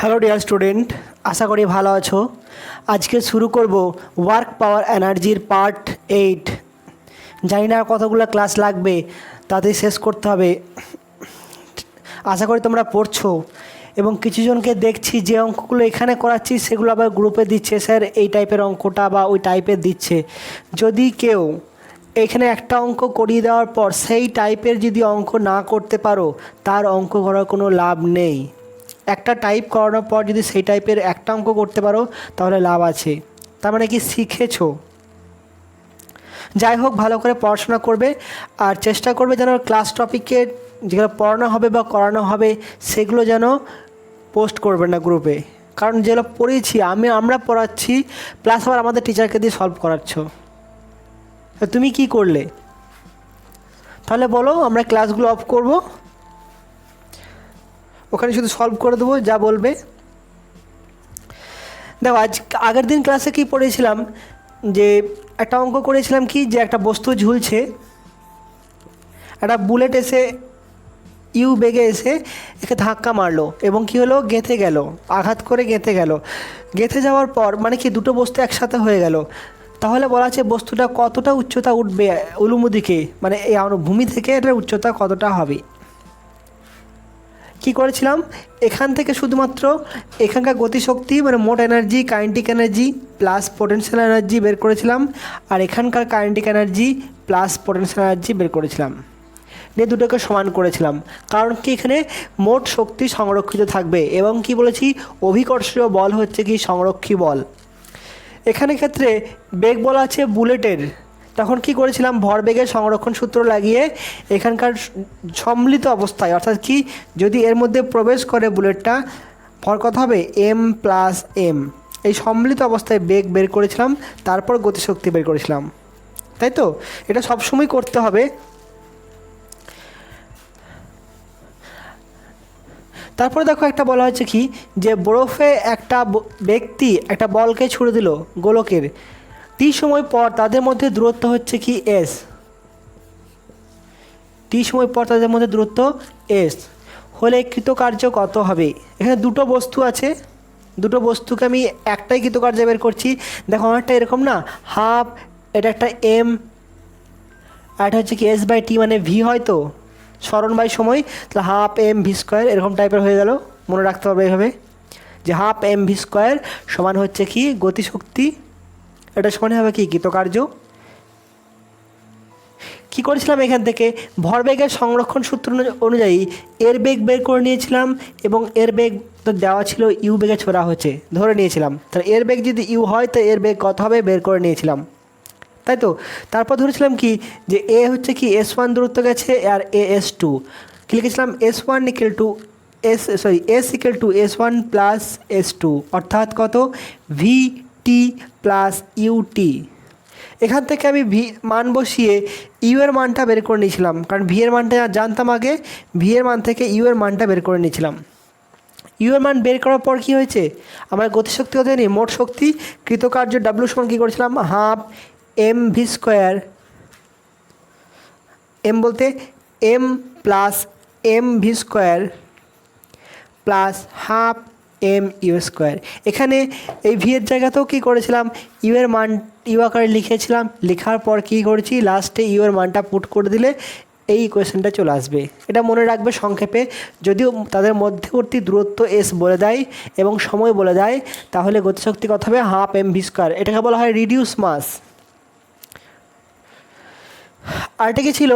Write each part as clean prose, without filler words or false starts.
Hello dear student, আশা করি ভালো আছো। আজকে শুরু করব ওয়ার্ক পাওয়ার এনার্জির পার্ট 8। জানি না কতগুলো ক্লাস লাগবে, তাতে শেষ করতে হবে। আশা করি তোমরা পড়ছো এবং কিছুজনকে দেখছি যে অঙ্কগুলো এখানে করাচ্ছি সেগুলো আবার গ্রুপে দিচ্ছে, স্যার এই টাইপের অঙ্কটা বা ওই টাইপের দিচ্ছে। যদি কেউ এখানে একটা অঙ্ক করিয়ে দেওয়ার পর সেই টাইপের যদি অঙ্ক না করতে পারো, তার অঙ্ক করার কোনো লাভ নেই। একটা টাইপ করানোর পর যদি সেই টাইপের একটা অঙ্ক করতে পারো তাহলে লাভ আছে, তার মানে কি শিখেছো। যাই হোক, ভালো করে পড়াশোনা করবে আর চেষ্টা করবে যেন ক্লাস টপিকে যেগুলো পড়ানো হবে বা করানো হবে সেগুলো যেন পোস্ট করবে না গ্রুপে, কারণ যেগুলো পড়িয়েছি আমরা পড়াচ্ছি প্লাস আবার আমাদের টিচারকে দিয়ে সলভ করাচ্ছ। তুমি কি করলে তাহলে বলো, আমরা ক্লাসগুলো অফ করব, ওখানে শুধু সলভ করে দেবো যা বলবে। দেখো, আগের দিন ক্লাসে কি পড়েছিলাম, যে একটা অঙ্ক করেছিলাম কি, যে একটা বস্তু ঝুলছে, একটা বুলেট এসে ইউ বেগে এসে একে ধাক্কা মারলো এবং কি হলো, গেঁথে গেল, আঘাত করে গেঁথে গেল। গেঁথে যাওয়ার পর মানে কি দুটো বস্তু একসাথে হয়ে গেল। তাহলে বলা আছে বস্তুটা কতটা উচ্চতা উঠবে উলুমু দিকে, মানে এই ভূমি থেকে এটার উচ্চতা কতটা হবে। কি করেছিলাম, এখান থেকে শুধুমাত্র এখানকার গতিশক্তি মানে মোট energy, kinetic energy plus potential energy বের করেছিলাম, আর এখানকার kinetic energy plus potential energy বের করেছিলাম, নিয়ে দুটোকে সমান করেছিলাম। কারণ কি এখানে মোট শক্তি সংরক্ষিত থাকবে এবং কি বলেছি, অভিকর্ষীয় বল হচ্ছে কি সংরক্ষী বল। এখানে ক্ষেত্রে বেগ বলা আছে বুলেটের, তখন কি করেছিলাম, ভরবেগের সংরক্ষণ সূত্র লাগিয়ে এখানকার সম্মিলিত অবস্থায়, অর্থাৎ কি যদি এর মধ্যে প্রবেশ করে বুলেটটা, ভর কত হবে এম প্লাস এম, এই সম্মিলিত অবস্থায় বেগ বের করেছিলাম, তারপর গতিশক্তি বের করেছিলাম। তাই তো, এটা সবসময় করতে হবে। তারপরে দেখো একটা বলা হচ্ছে কি, যে বরফে একটা ব্যক্তি একটা বলকে ছুড়ে দিল গোলকের, টি সময় পর তাদের মধ্যে দূরত্ব হচ্ছে কি এস, টি সময় পর তাদের মধ্যে দূরত্ব এস হলে কৃতকার্য কত হবে। এখানে দুটো বস্তু আছে, দুটো বস্তুকে আমি একটাই কৃতকার্য বের করছি। দেখো অনেকটা এরকম না, হাফ, এটা একটা এম, আর এটা হচ্ছে কি এস বাই টি মানে ভি, হয়তো স্মরণ বাই সময়, তাহলে হাফ এম ভি স্কোয়ার এরকম টাইপের হয়ে গেল। মনে রাখতে হবে এইভাবে, যে হাফ এম ভি স্কোয়ার সমান হচ্ছে কি গতিশক্তি, এটা সমান হবে কি কৃতকার্য। কী করেছিলাম, এখান থেকে ভরবেগের সংরক্ষণ সূত্র অনুযায়ী এর বেগ বের করে নিয়েছিলাম এবং এর বেগ তো দেওয়া ছিল ইউ বেগে ছোড়া হচ্ছে ধরে নিয়েছিলাম, তাহলে এর বেগ যদি ইউ হয় তো এর বেগ কত হবে বের করে নিয়েছিলাম, তাই তো। তারপর ধরেছিলাম কি, যে এ হচ্ছে কি S1 দূরত্ব গেছে আর S2, কী লিখেছিলাম S1 equal to S equal to S1 plus S2, অর্থাৎ কত ভি টি প্লাস ইউটি। এখান থেকে আমি ভি মান বসিয়ে ইউ এর মানটা বের করে নিয়েছিলাম, কারণ ভি এর মানটা জানতাম আগে, ভি এর মান থেকে ইউ এর মানটা বের করে নিয়েছিলাম। ইউ এর মান বের করার পর কী হয়েছে, আমার গতিশক্তি হতে নেই, মোট শক্তি কৃতকার্য ডাব্লিউ সমান কী করেছিলাম, half M V square, m বলতে m plus m V square plus half m u square. এখানে এই ভি এর জায়গাতেও কী করেছিলাম, ইউ এর মান ইউ আকারে লিখেছিলাম, লেখার পর কী করেছি, লাস্টে ইউ এর মানটা পুট করে দিলে এই ইকুয়েশনটা চলে আসবে। এটা মনে রাখবে সংক্ষেপে, যদিও তাদের মধ্যবর্তী দূরত্ব এস বলে দেয় এবং সময় বলে দেয়, তাহলে গতিশক্তি কত হবে হাফ এম ভি স্কোয়ার, এটাকে বলা হয় রিডিউস মাস। আরেকটা কি ছিল,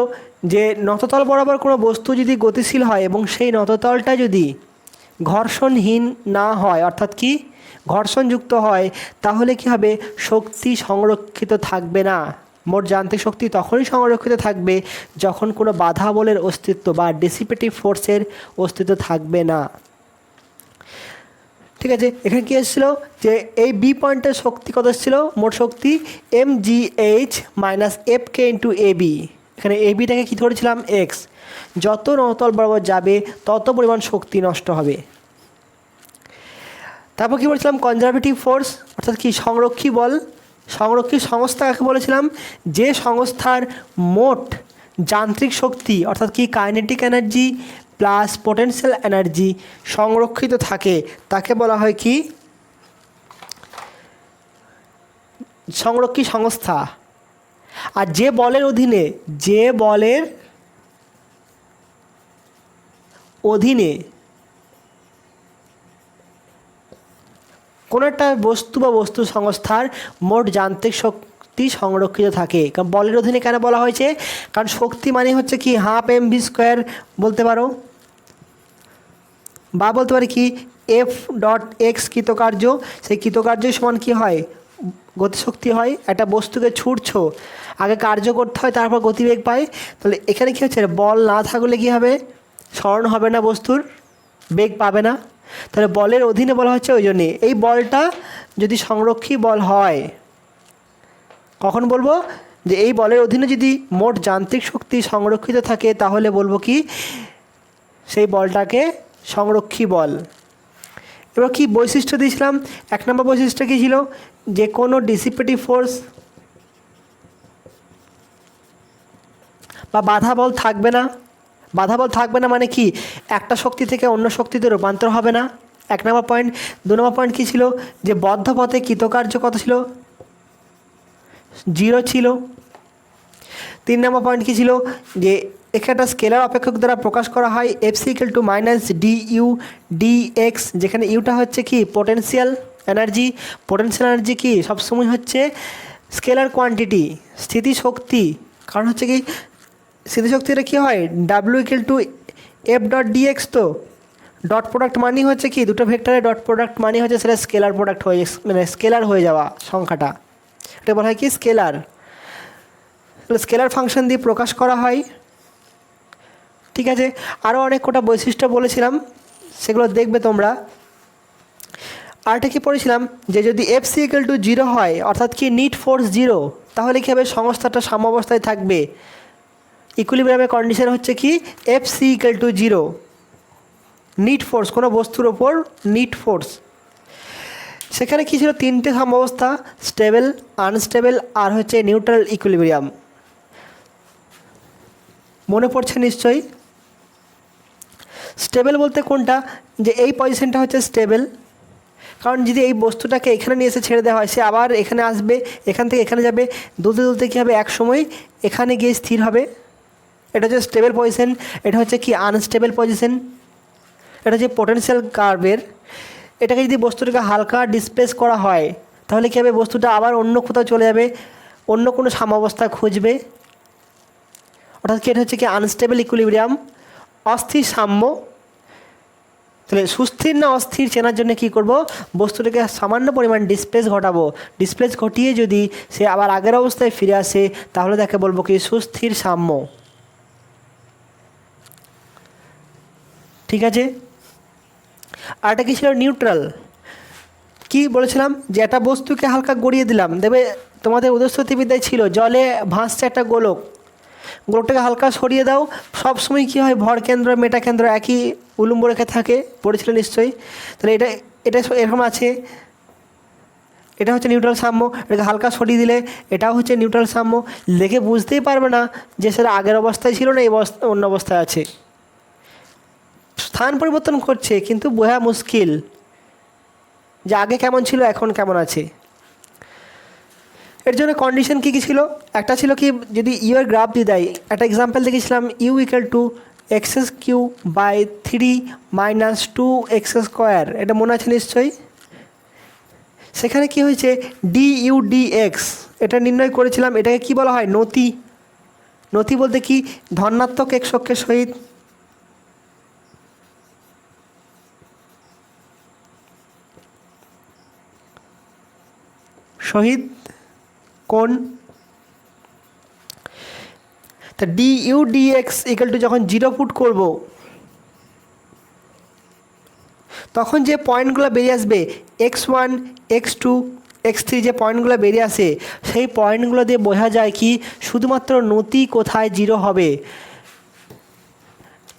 যে নততল বরাবর কোনো বস্তু যদি গতিশীল হয় এবং সেই নততলটা যদি ঘর্ষণহীন না হয়, অর্থাৎ কি ঘর্ষণযুক্ত হয়, তাহলে কি হবে, শক্তি সংরক্ষিত থাকবে না। মোট যান্ত্রিক শক্তি তখনই সংরক্ষিত থাকবে যখন কোনো বাধা বলের অস্তিত্ব বা ডিসিপেটিভ ফোর্সের অস্তিত্ব থাকবে না। ঠিক আছে, এখানে কী এসেছিল, যে এই বি পয়েন্টের শক্তি কত এসেছিল, মোট শক্তি m g h minus f k into A B. এখানে এ বিটাকে কী ধরেছিলাম এক্স, যত নতল বরাবর যাবে তত পরিমাণ শক্তি নষ্ট হবে। তারপর কী বলেছিলাম, কনজারভেটিভ ফোর্স, অর্থাৎ কি সংরক্ষী বল। সংরক্ষী সংস্থা কাকে বলেছিলাম, যে সংস্থার মোট যান্ত্রিক শক্তি অর্থাৎ কি kinetic energy plus potential energy সংরক্ষিত থাকে তাকে বলা হয় কি সংরক্ষী সংস্থা। আর যে বলের অধীনে কোনো একটা বস্তু বা বস্তু সংস্থার মোট যান্ত্রিক শক্তি সংরক্ষিত থাকে। কারণ বলের অধীনে কেন বলা হয়েছে, কারণ শক্তি মানে হচ্ছে কি ½ mv² বলতে পারো, বা বলতে পারি কি F.x কৃতকার্য, সেই কৃতকার্যই সমান কি হয় গতিশক্তি হয়। একটা বস্তুকে ছুটছো, আগে কার্য করতে হয় তারপর গতিবেগ পায়। তাহলে এখানে কী হচ্ছে, বল না থাকলে কী হবে, স্মরণ হবে না, বস্তুর বেগ পাবে না। তাহলে বলের অধীনে বলা হচ্ছে ওই জন্যে। এই বলটা যদি সংরক্ষী বল হয়, কখন বলবো যে এই বলের অধীনে যদি মোট যান্ত্রিক শক্তি সংরক্ষিত থাকে তাহলে বলবো কি সেই বলটাকে সংরক্ষী বল। এবার কি বৈশিষ্ট্য দিয়েছিলাম, 1 নম্বর বৈশিষ্ট্য কী ছিল, যে কোনো ডিসিপেটিভ ফোর্স বা বাধা বল থাকবে না। বাধা বল থাকবে না মানে কি, একটা শক্তি থেকে অন্য শক্তিতে রূপান্তর হবে না, 1 নম্বর পয়েন্ট। 2 নম্বর পয়েন্ট কী ছিল, যে বদ্ধ পথে কৃতকার্য কত ছিল, 0 ছিল। 3 নম্বর পয়েন্ট কী ছিল, যে একটা স্কেলার অপেক্ষক দ্বারা প্রকাশ করা হয় Fc = -du dx, যেখানে ইউটা হচ্ছে কি পোটেনশিয়াল এনার্জি। পোটেনশিয়াল এনার্জি কি সবসময় হচ্ছে স্কেলার কোয়ান্টিটি, স্থিতিশক্তি। কারণ হচ্ছে কি স্থিতিশক্তিটা কী হয়, W = F.dx। তো ডট প্রোডাক্ট মানি হচ্ছে কি দুটো ভেক্টরের ডট প্রোডাক্ট মানি হচ্ছে সেটা স্কেলার প্রোডাক্ট হয়ে, মানে স্কেলার হয়ে যাওয়া সংখ্যাটা, এটা বলা হয় কি স্কেলার। স্কেলার ফাংশন দিয়ে প্রকাশ করা হয়। ঠিক আছে, আরও অনেক কটা বৈশিষ্ট্য বলেছিলাম, সেগুলো দেখবে তোমরা। আরেকটা কি পড়েছিলাম, যে যদি Fc = 0 হয়, অর্থাৎ কি নিট ফোর্স 0, তাহলে কী হবে, সংস্থাটা সাম্যাবস্থায় থাকবে। ইকুইলিব্রিয়ামের কন্ডিশন হচ্ছে কি Fc = 0, নিট ফোর্স, কোনো বস্তুর ওপর নিট ফোর্স। সেখানে কী ছিল, 3টে সাম্যাবস্থা, স্টেবল, আনস্টেবল আর হচ্ছে নিউট্রাল ইকুইলিব্রিয়াম। মনে পড়ছে নিশ্চয়ই। স্টেবল বলতে কোনটা, যে এই পজিশনটা হচ্ছে স্টেবল, কারণ যদি এই বস্তুটাকে এখানে নিয়ে এসে ছেড়ে দেওয়া হয়, সে আবার এখানে আসবে, এখান থেকে এখানে যাবে, দুলতে দুলতে কী হবে, এক সময় এখানে গিয়ে স্থির হবে। এটা হচ্ছে স্টেবল পজিশন। এটা হচ্ছে কি আনস্টেবল পজিশন, এটা হচ্ছে পোটেনশিয়াল কার্ভের। এটাকে যদি বস্তুটাকে হালকা ডিসপ্লেস করা হয়, তাহলে কী হবে, বস্তুটা আবার অন্য কোথাও চলে যাবে, অন্য কোনো সাম্যাবস্থা খুঁজবে। অর্থাৎ কি এটা হচ্ছে কি আনস্টেবল ইকুইলিব্রিয়াম, অস্থির সাম্য। তাহলে সুস্থির না অস্থির চেনার জন্য কী করব, বস্তুটাকে সামান্য পরিমাণ ডিসপ্লেস ঘটাবো। ডিসপ্লেস ঘটিয়ে যদি সে আবার আগের অবস্থায় ফিরে আসে, তাহলে তাকে বলবো কি সুস্থির সাম্য। ঠিক আছে, আর একটা কী ছিল, নিউট্রাল। কি বলেছিলাম, যে একটা বস্তুকে হালকা গড়িয়ে দিলাম, দেবে তোমাদের উদস্যতিবিদ্যায় ছিল, জলে ভাসছে একটা গোলক, গোলকটাকে হালকা সরিয়ে দাও, সব সময় কী হয়, ভর কেন্দ্র মেটা কেন্দ্র একই উলম্ব রেখে থাকে, পড়েছিল নিশ্চয়ই। তাহলে এটা এটা এরকম আছে, এটা হচ্ছে নিউট্রাল সাম্য। এটাকে হালকা সরিয়ে দিলে এটাও হচ্ছে নিউট্রাল সাম্য। দেখে বুঝতেই পারবে না যে সেটা আগের অবস্থায় ছিল না এই অন্য অবস্থায় আছে, স্থান পরিবর্তন করছে, কিন্তু বোঝা মুশকিল যে আগে কেমন ছিল এখন কেমন আছে। এর জন্য কন্ডিশন কী কী ছিল, একটা ছিল কি, যদি ইউ এর গ্রাফ দিয়ে দেয়, একটা এক্সাম্পল দেখেছিলাম, U = x³/3 - 2x², এটা মনে আছে নিশ্চয়ই। সেখানে কি হয়েছে, du dx এটা নির্ণয় করেছিলাম, এটাকে কি বলা হয়, নতি। নতি বলতে কি, ধনাত্মক x অক্ষের সহিত কোণ। তা du dx = যখন 0 পুট করব, তখন যে পয়েন্টগুলো বেরিয়ে আসবে x1 x2 x3, যে পয়েন্টগুলো বেরিয়ে আসে, সেই পয়েন্টগুলো দিয়ে বোঝা যায় কি শুধুমাত্র নতি কোথায় 0 হবে।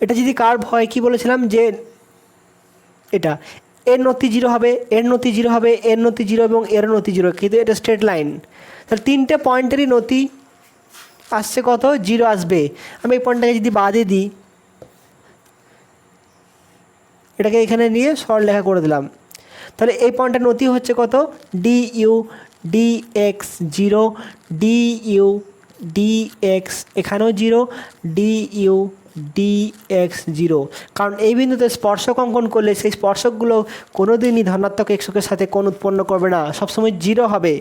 এটা যদি কার্ভ হয়, কি বলেছিলাম, যে এটা এর নতি 0 হবে, এর নতি 0 হবে, এর নতি 0 এবং এর নতি 0, কিন্তু এটা স্ট্রেট লাইন। তাহলে 3টে পয়েন্টেরই নতি আসছে কত, 0 আসবে। আমি এই পয়েন্টটাকে যদি বাদে দিই, এটাকে এখানে নিয়ে সরলরেখা করে দিলাম। তাহলে এই পয়েন্টের নতি হচ্ছে কত, d U D x zero, d U D x এখানেও zero, d U D x zero. কারণ এই বিন্দুতে স্পর্শক অঙ্কন করলে সেই স্পর্শকগুলো কোনো দিনই ধনাত্মক এক্সকের সাথে কোণ উৎপন্ন করবে না, সবসময় জিরো হবে।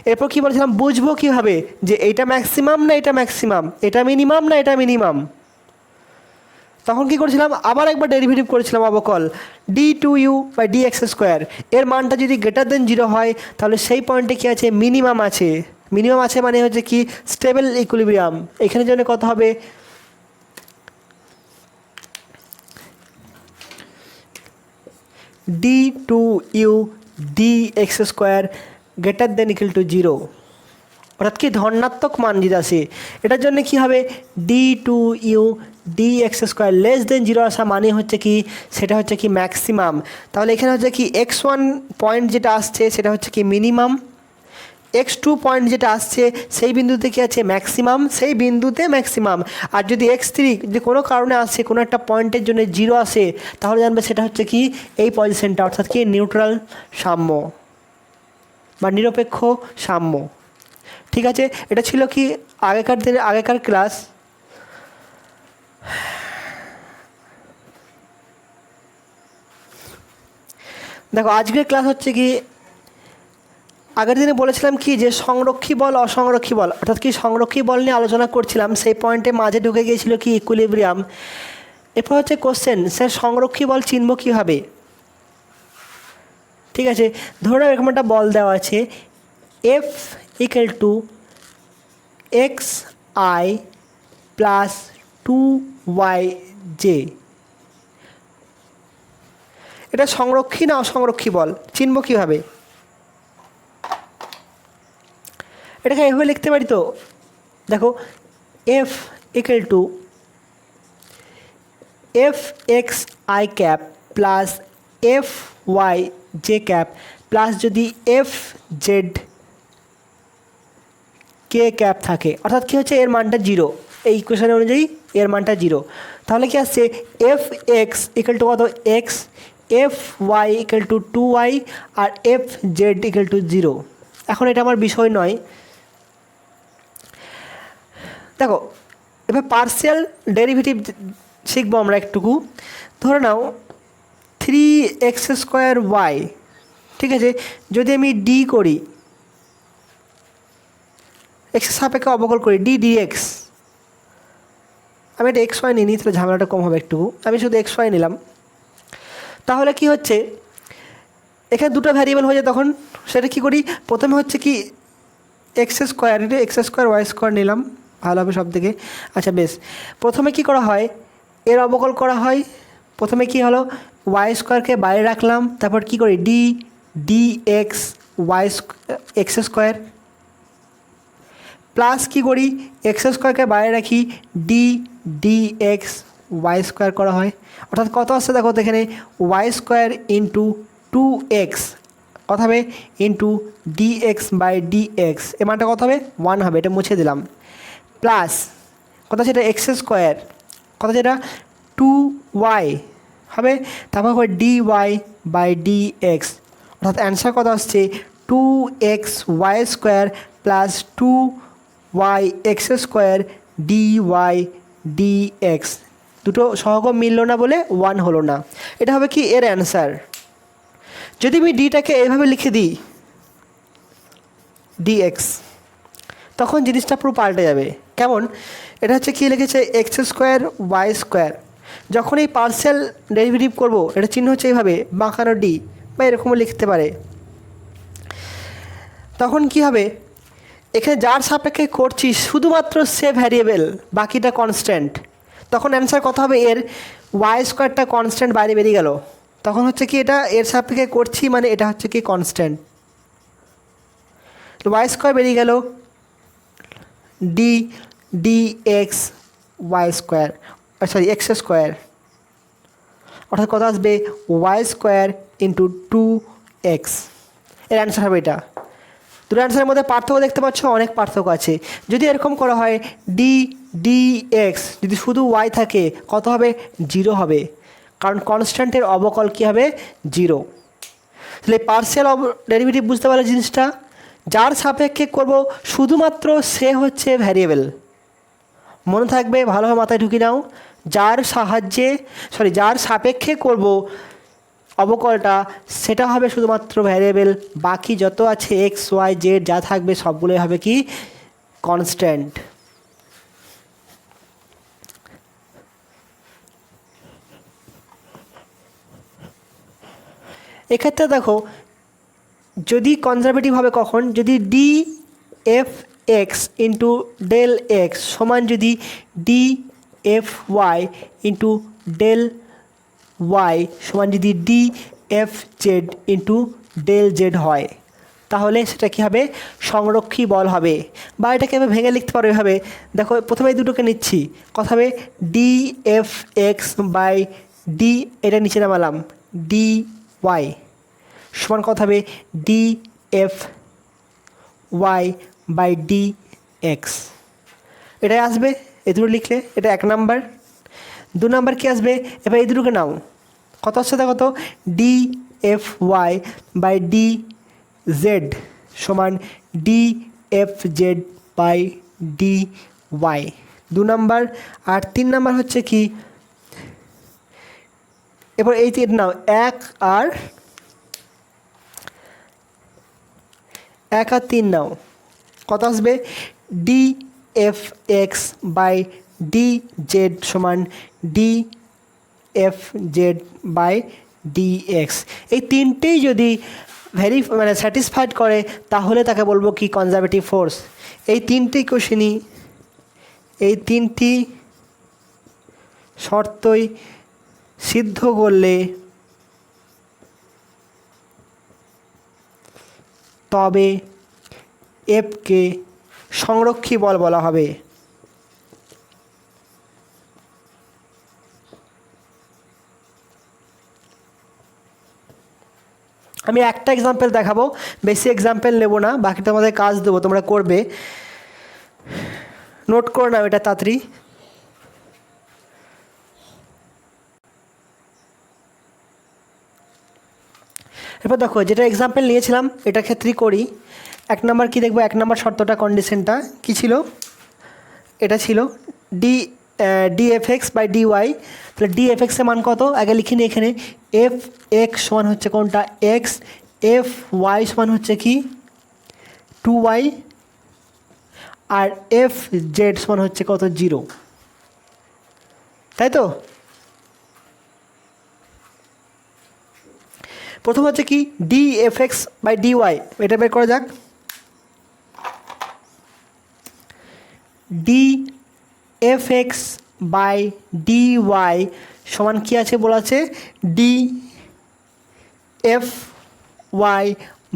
এরপর কী বলেছিলাম, বুঝবো কীভাবে যে এইটা ম্যাক্সিমাম না এটা ম্যাক্সিমাম, এটা মিনিমাম না এটা মিনিমাম। তখন কী করেছিলাম, আবার একবার ডেরিভেটিভ করেছিলাম অবকল d two u by D x square. এর মানটা যদি গ্রেটার দেন জিরো হয় তাহলে সেই পয়েন্টে কী আছে, মিনিমাম আছে। মিনিমাম আছে মানে হচ্ছে কি স্টেবল ইকুইলিব্রিয়াম। এখানে জন্য কত হবে, D two U D x square greater than equal to zero, অর্থাৎ কি ধনাত্মক মান যদি আসে। এটার জন্য কি হবে, D two U D x square less than zero আসা মানে হচ্ছে কি, সেটা হচ্ছে কি ম্যাক্সিমাম। তাহলে এখানে হচ্ছে কি এক্স ওয়ান পয়েন্ট যেটা আসছে সেটা হচ্ছে কি মিনিমাম, এক্স টু পয়েন্ট যেটা আসছে সেই বিন্দুতে কি আছে ম্যাক্সিমাম, সেই বিন্দুতে ম্যাক্সিমাম। আর যদি এক্স থ্রি যদি কোনো কারণে আসে, কোনো একটা পয়েন্টের জন্য জিরো আসে, তাহলে জানবে সেটা হচ্ছে কি এই পজিশনটা, অর্থাৎ কি নিউট্রাল সাম্য বা নিরপেক্ষ সাম্য। ঠিক আছে, এটা ছিল কি আগেকার দিনে আগেকার ক্লাস। দেখো আজকের ক্লাস হচ্ছে কি, আগের দিনে বলেছিলাম কি যে সংরক্ষী বল অসংরক্ষী বল, অর্থাৎ কি সংরক্ষী বল নিয়ে আলোচনা করছিলাম, সেই পয়েন্টে মাঝে ঢুকে গিয়েছিল কি ইকুইলিব্রিয়াম। এরপর হচ্ছে কোশ্চেন, স্যার সংরক্ষী বল চিনব কীভাবে। ঠিক আছে, ধরো এরকম একটা বল দেওয়া আছে, F equal to X I plus two Y J. এটা সংরক্ষী না অসংরক্ষী বল, চিনব কীভাবে। এটাকে এভাবে লিখতে পারি তো, দেখো F equal to F X I cap plus F Y J cap plus যদি এফ জেড কে ক্যাপ থাকে, অর্থাৎ কী হচ্ছে এর মানটা জিরো, এই ইকুয়েশন অনুযায়ী এর মানটা জিরো। তাহলে কি আসছে, এফ এক্স ইকুয়াল টু কত X, F Y equal to two Y আর F Z equal to zero. এখন এটা আমার বিষয় নয়। দেখো এবার পার্সিয়াল ডেরিভেটিভ শিখবো আমরা একটুকু। ধরে নাও থ্রি এক্স স্কোয়ার ওয়াই, ঠিক আছে, যদি আমি ডি করি, এক্সের সাপেক্ষে অবকল করি ডি ডি এক্স, আমি এটা এক্স ওয়াই নিই, তাহলে ঝামেলাটা কম হবে একটু, আমি শুধু এক্স ওয়াই নিলাম। তাহলে কি হচ্ছে, এখানে দুটো ভ্যারিয়েবল হয়ে যায়, তখন সেটা কী করি, প্রথমে হচ্ছে কি এক্স স্কোয়ার, এটা এক্স স্কোয়ার ওয়াই স্কোয়ার নিলাম, ভালো হবে সব থেকে। আচ্ছা বেশ, প্রথমে কি করা হয়, এর অবকল করা হয়। প্রথমে কি হলো, ওয়াই স্কোয়ারকে বাইরে রাখলাম, তারপর কি করি d D x y x square plus কী করি এক্স স্কোয়ারকে বাইরে রাখি, d D x Y square করা হয়। অর্থাৎ কত আসছে দেখো তো, এখানে y square into two x কত হবে, into d x by D x, এ মানটা কত হবে 1 হবে, এটা মুছে দিলাম। প্লাস কত সেটা এক্স স্কোয়ার, কত যেটা টু ওয়াই হবে, তারপর হবে D Y by D X, অর্থাৎ অ্যান্সার কত আসছে two X Y square plus two Y x square D Y D X. দুটো সহগ মিলল না বলে 1 হলো না, এটা হবে কি এর অ্যান্সার। যদি আমি ডিটাকে এইভাবে লিখে দিই ডিএক্স, তখন জিনিসটা পুরো পাল্টে যাবে। কেমন, এটা হচ্ছে কী লিখেছে এক্স স্কোয়ার ওয়াই স্কোয়ার, যখন এই পার্সিয়াল ডেরিভেটিভ করব, এটা চিহ্ন হচ্ছে এইভাবে বাঁকানো ডি বা এরকমও লিখতে পারে। তখন কি হবে, এখানে যার সাপেক্ষে করছি শুধুমাত্র সে ভ্যারিয়েবল, বাকিটা কনস্ট্যান্ট, তখন অ্যান্সার কত হবে এর, ওয়াই স্কোয়ারটা কনস্ট্যান্ট বাইরে বেরিয়ে গেল, তখন হচ্ছে কি এটা এর সাপেক্ষে করছি মানে এটা হচ্ছে কি কনস্ট্যান্ট, ওয়াই স্কোয়ার বেরিয়ে গেল, D D x Y square, sorry X square, অর্থাৎ কত আসবে Y square into two X, এর অ্যান্সার হবে এটা। দুটো অ্যান্সারের মধ্যে পার্থক্য দেখতে পাচ্ছ, অনেক পার্থক্য আছে। যদি এরকম করা হয় ডি ডি এক্স যদি শুধু ওয়াই থাকে কত হবে 0 হবে, কারণ কনস্ট্যান্টের অবকল কী হবে 0। তাহলে পার্শিয়াল ডেরিভেটিভ বুঝতে পারলে জিনিসটা, যার সাপেক্ষে করব শুধুমাত্র সে হচ্ছে ভ্যারিয়েবল। মনে থাকবে, ভালোভাবে মাথায় ঢুকিয়ে নাও, যার সাপেক্ষে করব অবকলটা সেটা হবে শুধুমাত্র ভ্যারিয়েবল, বাকি যত আছে এক্স ওয়াই জেড যা থাকবে সবগুলোই হবে কি কনস্ট্যান্ট। এক্ষেত্রে দেখো, যদি কনজারভেটিভ হবে কখন, যদি D F X into del X সমান যদি D F Y into del Y সমান যদি D F Z into del Z হয়, তাহলে সেটা কী হবে সংরক্ষী বল হবে। বা এটাকে আমি ভেঙে লিখতে পারো এভাবে, দেখো প্রথমে এই দুটোকে নিচ্ছি, কথা হবে D F x by D, এটা নিচে নামালাম ডি ওয়াই সমান কথা হবে D F Y by D X. এটাই আসবে, এই দুটো লিখলে এটা 1 নাম্বার। 2 নাম্বার কী আসবে, এবার এই দুটোকে নাও, কত আসছে দেখো তো, d F Y by D Z সমান D F z by D y 2 number. আর 3 নাম্বার হচ্ছে কি, এবার এই নাও 1 আর 3 নাও, কত আসবে d F x by D Z সমান D F z by D x. এই তিনটেই যদি স্যাটিসফাইড করে তাহলে তাকে বলবো কি কনজারভেটিভ ফোর্স। এই তিনটেই কোশ্চেনই, এই তিনটি শর্তই সিদ্ধ করলে তবে এফকে সংরক্ষী বল বলা হবে। আমি একটা এক্সাম্পল দেখাবো, বেশি এক্সাম্পল নেব না, বাকি তোমাদের কাজ দেবো, তোমরা করবে, নোট করে নাও এটা তাড়াতাড়ি। এরপর দেখো, যেটা এক্সাম্পল নিয়েছিলাম এটার ক্ষেত্রেই করি। 1 নাম্বার কী দেখবো, 1 নাম্বার শর্তটা কন্ডিশনটা কী ছিল, এটা ছিল D F x by D Y. তাহলে ডি এফ এক্সের মান কত আগে লিখে নিই, এখানে এফ এক্স সমান হচ্ছে কোনটা এক্স, এফ ওয়াই সমান হচ্ছে কি 2y, আর এফ জেড সমান হচ্ছে কত 0, তাই তো। প্রথম হচ্ছে কি D F x by D Y, এটা বের করা যাক। D F x by D Y সমান কী আছে বলা আছে, D F Y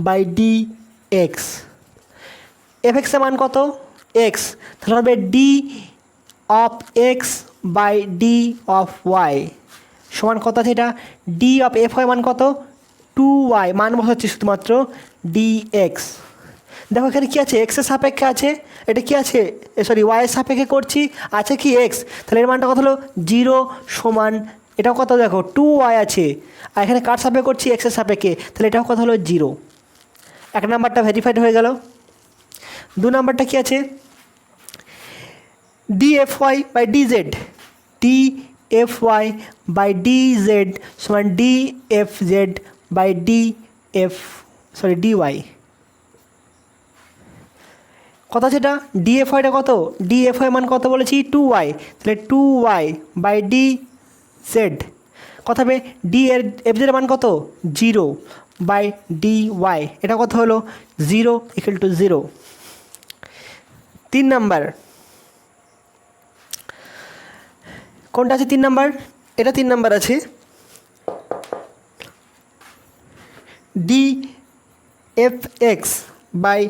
by D X. F এক্সের মান কত এক্স, তাহলে হবে D of X by D of Y সমান কত আছে, এটা ডি অফ এফ ওয়াই মান কত 2y, মান বসাচ্ছি শুধুমাত্র ডি এক্স। দেখো এখানে কী আছে, এক্সের সাপেক্ষে আছে, এটা কি আছে ওয়াইয়ের সাপেক্ষে করছি, আছে কি এক্স, তাহলে এর মানটা কত হলো 0 সমান, এটাও কত দেখো 2y আছে, আর এখানে কার সাপেক্ষে করছি এক্সের সাপেক্ষে, তাহলে এটাও কত হলো 0। 1 নাম্বারটা ভেরিফাইড হয়ে গেল। 2 নাম্বারটা কী আছে, D F Y by D z, d F Y by D Z সমান D F z by D y. কত আছে এটা, ডি এফ ওয়াইটা কত, ডি এফ ওয়াই মান কত বলেছি 2y, তাহলে 2y বাই ডি জেড কত হবে, ডি এর এফ জেডের মান কত 0 বাই ডি ওয়াই, এটা কত হলো 0 ইকুয়াল টু 0। 3 নাম্বার কোনটা আছে, 3 নাম্বার, এটা 3 নাম্বার আছে, D F x by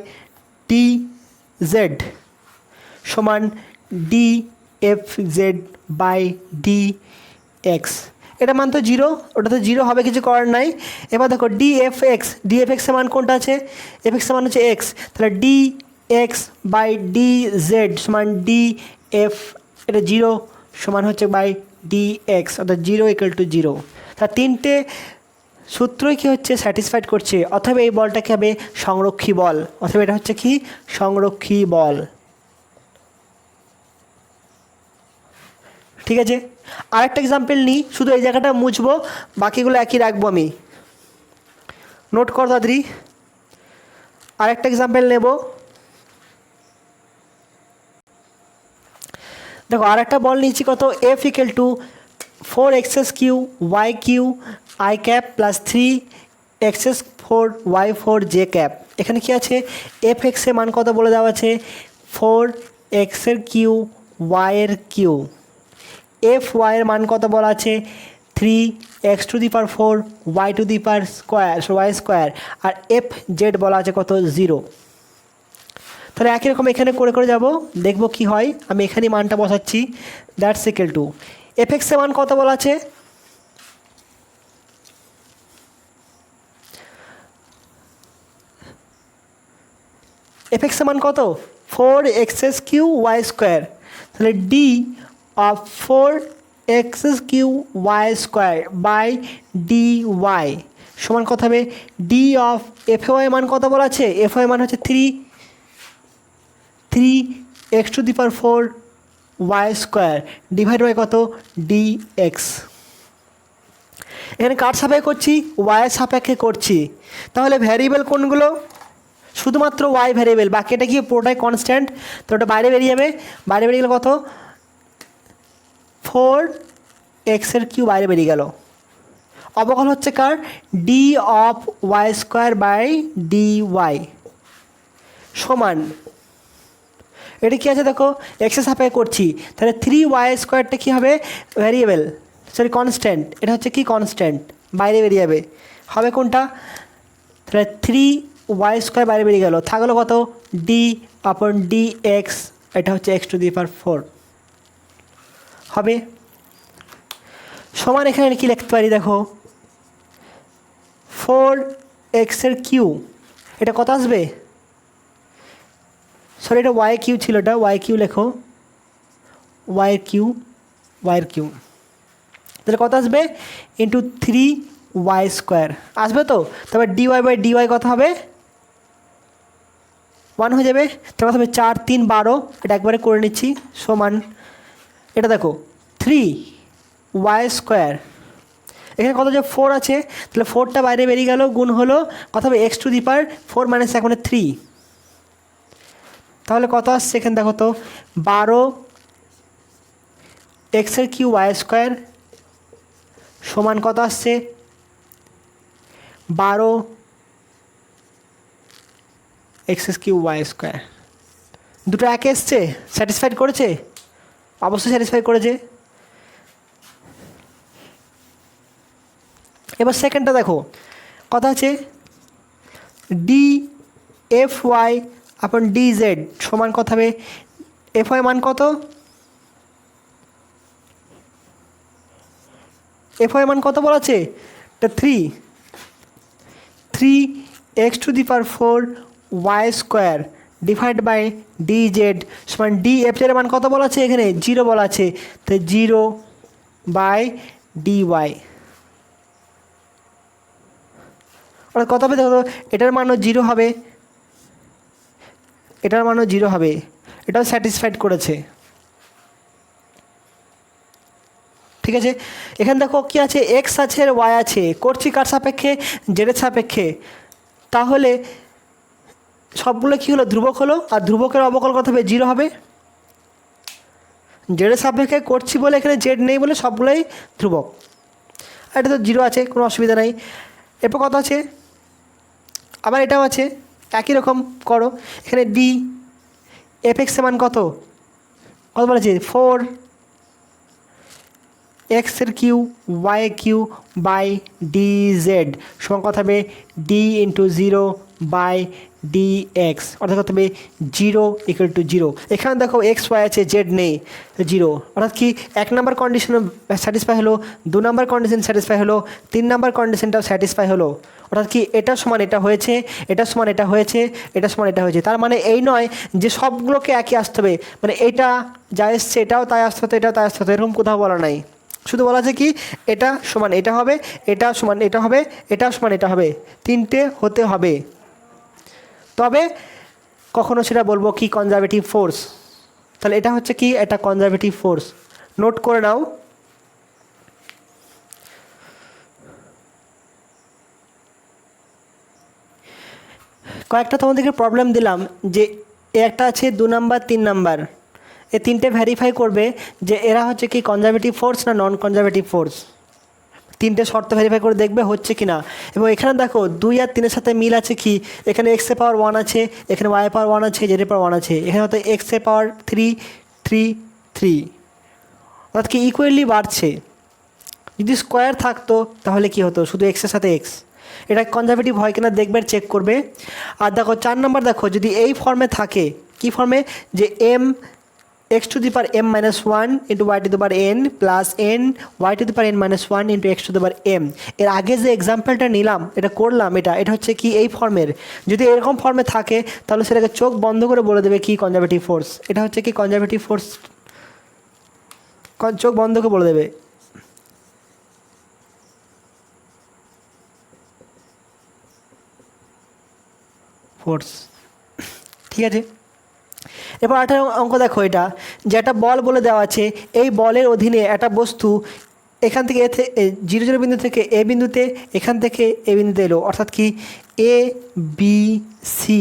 D Z সমান D F z by D x. এটা মান তো 0, ওটা তো 0 হবে, কিছু করার নাই। এবার দেখো ডি এফ এক্সের মান কোনটা আছে, এফ এক্সের মান হচ্ছে এক্স, তাহলে D x by D Z সমান ডি এফ, এটা 0 সমান হচ্ছে বাই ডি এক্স, অর্থাৎ 0 = 0। তা তিনটে সূত্রই কী হচ্ছে, স্যাটিসফাইড করছে, অথবা এই বলটাকে হবে সংরক্ষী বল, অথবা এটা হচ্ছে কি সংরক্ষী বল। ঠিক আছে, আরেকটা এক্সাম্পল নিই, শুধু এই জায়গাটা মুছবো, বাকিগুলো একই রাখবো আমি। নোট কর দাদরি, আরেকটা এক্সাম্পল নেব। দেখো আরেকটা বল নিয়েছি, কত F = 4x³ y³ i cap plus 3x4y4j cap. এখানে কি আছে, fx এর মান কত বলে দেওয়া আছে, 4x³ y³ fy এর মান কত বলা আছে, 3x⁴ y² আর fz বলা আছে কত, 0। তাহলে একই রকম এখানে করে করে যাব, দেখব কি হয়। আমি এখানে মানটা বসাচ্ছি, দ্যাটস ইকুয়াল টু fx এর মান কত বলা আছে, fx এর মান কত, 4x³ y²। তাহলে d of 4x³ y² by dy সমান কত হবে, d of fy মান কত বলা আছে, fy মান হচ্ছে 3x⁴ y² ডিভাইড বাই কত, dx। এখানে কার সাপেক্ষে করছি, y এর সাপেক্ষে করছি। তাহলে ভ্যারিয়েবল কোনগুলো, শুধুমাত্র y ভ্যারিয়েবল, বাকি এটা কি পুরোটাই কনস্ট্যান্ট, তো ওটা বাইরে বেরিয়ে যাবে। বাইরে বেরিয়ে গেলে কত, 4x³ বাইরে বেরিয়ে গেল। অবকল হচ্ছে কার, d of y² by dy সমান, এটা কি আছে দেখো, এক্সের সাপেক্ষে করছি, তাহলে 3y² কী হবে, ভ্যারিয়েবল, সরি কনস্ট্যান্ট, এটা হচ্ছে কি কনস্ট্যান্ট, বাইরে বেরিয়ে যাবে। হবে কোনটা, তাহলে 3y² বাইরে বেরিয়ে গেল, থাকলো কত, d/dx, এটা হচ্ছে x⁴ হবে। সমান এখানে কি লিখতে পারি দেখো, 4x³ এটা কত আসবে, সরি এটা y³ ছিল, এটা y³ লেখো, y³ তাহলে কত আসবে, ইন্টু 3y² আসবে তো। তবে dy/dy কত হবে, 1 হয়ে যাবে। তার কত হবে, 4 3 12, এটা একবারে করে নিচ্ছি, সমান এটা দেখো 3y², এখানে কত যে 4 আছে, তাহলে 4টা বাইরে বেরিয়ে গেল, গুণ হলো কত হবে, x⁴ - 1 মানে 3, তাহলে কত আসছে এখানে দেখো তো, 12x³ y² সমান কত আসছে, 12x³ y²। দুটো একে এসছে, স্যাটিসফাইড করেছে, অবশ্যই স্যাটিসফাই করেছে। এবার সেকেন্ডটা দেখো, কত আছে, dfy/dz সমান কত হবে, fy মান কত, fy মান কত বলা আছে, এটা 3x⁴ y² divide by dz সমান df এর মান কত বলা আছে, এখানে 0 বলা আছে, তো 0/dy। অর্থাৎ কত হবে দেখো তো, এটার মানও 0 হবে, এটার মানও 0 হবে, এটাও স্যাটিসফাইড করেছে। ঠিক আছে, এখানে দেখো কি আছে, এক্স আছে আর ওয়াই আছে, করছি কার সাপেক্ষে, জেডের সাপেক্ষে। তাহলে সবগুলো কী হলো, ধ্রুবক হলো, আর ধ্রুবকের অবকল কত হবে, 0 হবে। জেডের সাপেক্ষে করছি বলে এখানে জেড নেই বলে সবগুলোই ধ্রুবক, আর এটা তো 0 আছে, কোনো অসুবিধা নাই। এরপর কত আছে, আবার এটাও আছে, একই রকম করো। এখানে ডি fx এর মান কত, কত বলেছে, 4x³ y³ বাই dz সমান কত হবে, d × 0/dx, অর্থাৎ কত হবে, 0 = 0। এখানে দেখো এক্স ওয়াই আছে, জেড নেই, 0, অর্থাৎ কি 1 নম্বর কন্ডিশন স্যাটিসফাই হলো, 2 নম্বর কন্ডিশন স্যাটিসফাই হলো, 3 নম্বর কন্ডিশনটাও স্যাটিসফাই হলো। অর্থাৎ কি এটা সমান এটা হয়েছে, এটা সমান এটা হয়েছে, এটা সমান এটা হয়েছে। তার মানে এই নয় যে সবগুলোকে একই আসতে হবে, মানে এটা যা এসছে এটাও তাই আসতে হতো, এটাও তাই আসতে হতো, এরকম কোথাও বলা নাই। শুধু বলা আছে কি এটা সমান এটা হবে, এটা সমান এটা হবে, এটা সমান এটা হবে, তিনটে হতে হবে, তবে কখনো সেটা বলবো কি কনজারভেটিভ ফোর্স। তাহলে এটা হচ্ছে কি এটা কনজারভেটিভ ফোর্স, নোট করে নাও। কয়েকটা তোমাদেরকে প্রবলেম দিলাম যে একটা আছে 2 নাম্বার 3 নাম্বার, এই তিনটে ভেরিফাই করবে যে এরা হচ্ছে কি কনজারভেটিভ ফোর্স না নন কনজারভেটিভ ফোর্স, তিনটে শর্ত ভেরিফাই করে দেখবে হচ্ছে কি না। এবং এখানে দেখো 2 আর 3-এর সাথে মিল আছে কি, এখানে x এর পাওয়ার 1 আছে, এখানে y এর পাওয়ার 1 আছে, z এর পাওয়ার 1 আছে, এখানে হয়তো x এর পাওয়ার 3 3 3, অর্থাৎ কি ইকুয়ালি বাড়ছে। যদি স্কোয়ার থাকতো তাহলে কি হতো, শুধু x এর সাথে x। এটা কনজারভেটিভ হয় কিনা দেখবে, চেক করবে। আর দেখো 4 নম্বর, দেখো যদি এই ফর্মে থাকে, কি ফর্মে, যে m x⁻m-1 into y⁻n plus n y⁻n-1 into x⁻m। এর আগে যে এক্সাম্পলটা নিলাম, এটা করলাম, এটা হচ্ছে কি এই ফর্মের। যদি এরকম ফর্মে থাকে তাহলে সেটাকে চোখ বন্ধ করে বলে দেবে কি কনজারভেটিভ ফোর্স। এটা হচ্ছে কি কনজারভেটিভ ফোর্স, চোখ বন্ধ করে বলে দেবে। ফোর্স, ঠিক আছে। এবার একটা অঙ্ক দেখো, এটা যে একটা বল বলে দেওয়া আছে, এই বলের অধীনে একটা বস্তু এখান থেকে 0 বিন্দু থেকে এ বিন্দুতে, এখান থেকে এ বিন্দুতে এলো, অর্থাৎ কি এ বি সি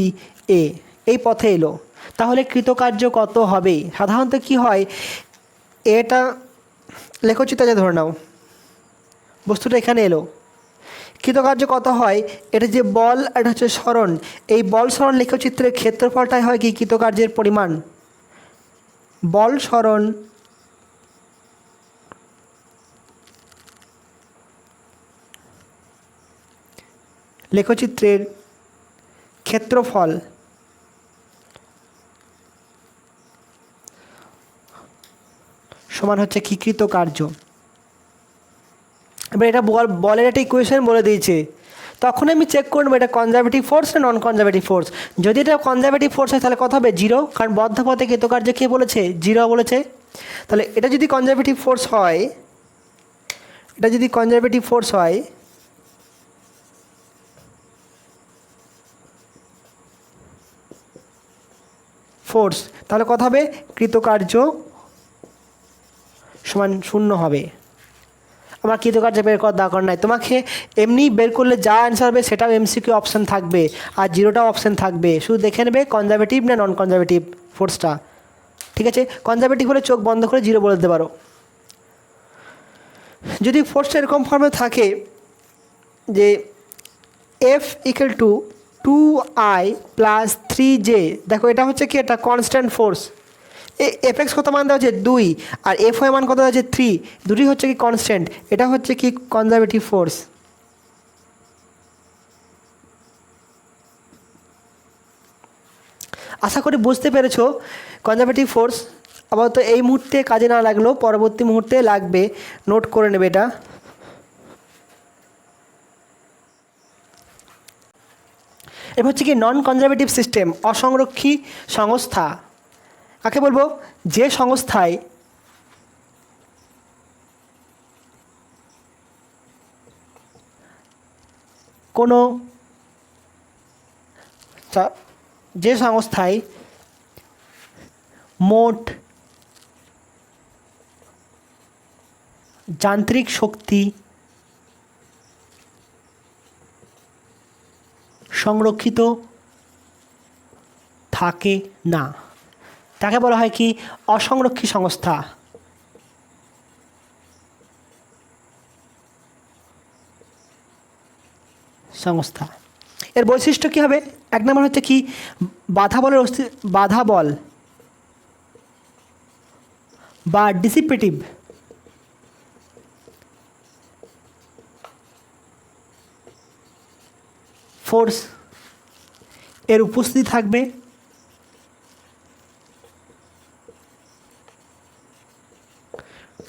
এ এই পথে এলো, তাহলে কৃতকার্য কত হবে? সাধারণত কি হয়, এটা লেখচিত্রে ধরে নাও বস্তুটা এখানে এলো, কৃতকার্য কত হয়, এটা যে বল, এটা হচ্ছে সরণ, এই বল সরণ লেখচিত্রের ক্ষেত্রফলটাই হয় কি কৃতকার্যের পরিমাণ। বল সরণ লেখচিত্রের ক্ষেত্রফল সমান হচ্ছে কি কৃতকার্য। এবার এটা বলের একটা ইকুয়েশন বলে দিয়েছে, তখন আমি চেক করবো এটা কনজারভেটিভ ফোর্স না নন কনজারভেটিভ ফোর্স। যদি এটা কনজারভেটিভ ফোর্স হয় তাহলে কত হবে 0, কারণ বদ্ধপথে কৃতকার্য কে বলেছে 0 বলেছে। তাহলে এটা যদি কনজারভেটিভ ফোর্স হয়, এটা যদি কনজারভেটিভ ফোর্স হয়, ফোর্স, তাহলে কত হবে কৃতকার্য সমান 0 হবে। আমার কৃতকার্য বের করার দরকার নাই, তোমাকে এমনি বের করলে যা অ্যান্সার হবে সেটাও এমসিকিউ অপশান থাকবে, আর 0টাও অপশান থাকবে, শুধু দেখে নেবে কনজারভেটিভ না নন কনজারভেটিভ ফোর্সটা। ঠিক আছে, কনজারভেটিভ হলে চোখ বন্ধ করে 0 বলে দিতে পারো। যদি ফোর্সটা এরকম ফর্মে থাকে যে F = 2I + 3J, দেখো এটা হচ্ছে কি এটা কনস্ট্যান্ট ফোর্স, Fx কত মান দেওয়া হচ্ছে 2 আর Fy মান কত দেওয়া হচ্ছে 3, দুটি হচ্ছে কি কনস্ট্যান্ট, এটা হচ্ছে কি কনজারভেটিভ ফোর্স। আশা করি বুঝতে পেরেছো কনজারভেটিভ ফোর্স। আপাতত এই মুহূর্তে কাজে না লাগলেও পরবর্তী মুহূর্তে লাগবে, নোট করে নেবে এটা। এবার হচ্ছে কি নন কনজারভেটিভ সিস্টেম, অসংরক্ষী সংস্থা। কাকে বলবো, যে সংস্থায় কোনো যে সংস্থায় মোট যান্ত্রিক শক্তি সংরক্ষিত থাকে না, তাকে বলা হয় কি অসংরক্ষী সংস্থা। সংস্থা এর বৈশিষ্ট্য কী হবে, 1 নম্বর হচ্ছে কি বাধা বল বা ডিসিপেটিভ ফোর্স এর উপস্থিতি থাকবে।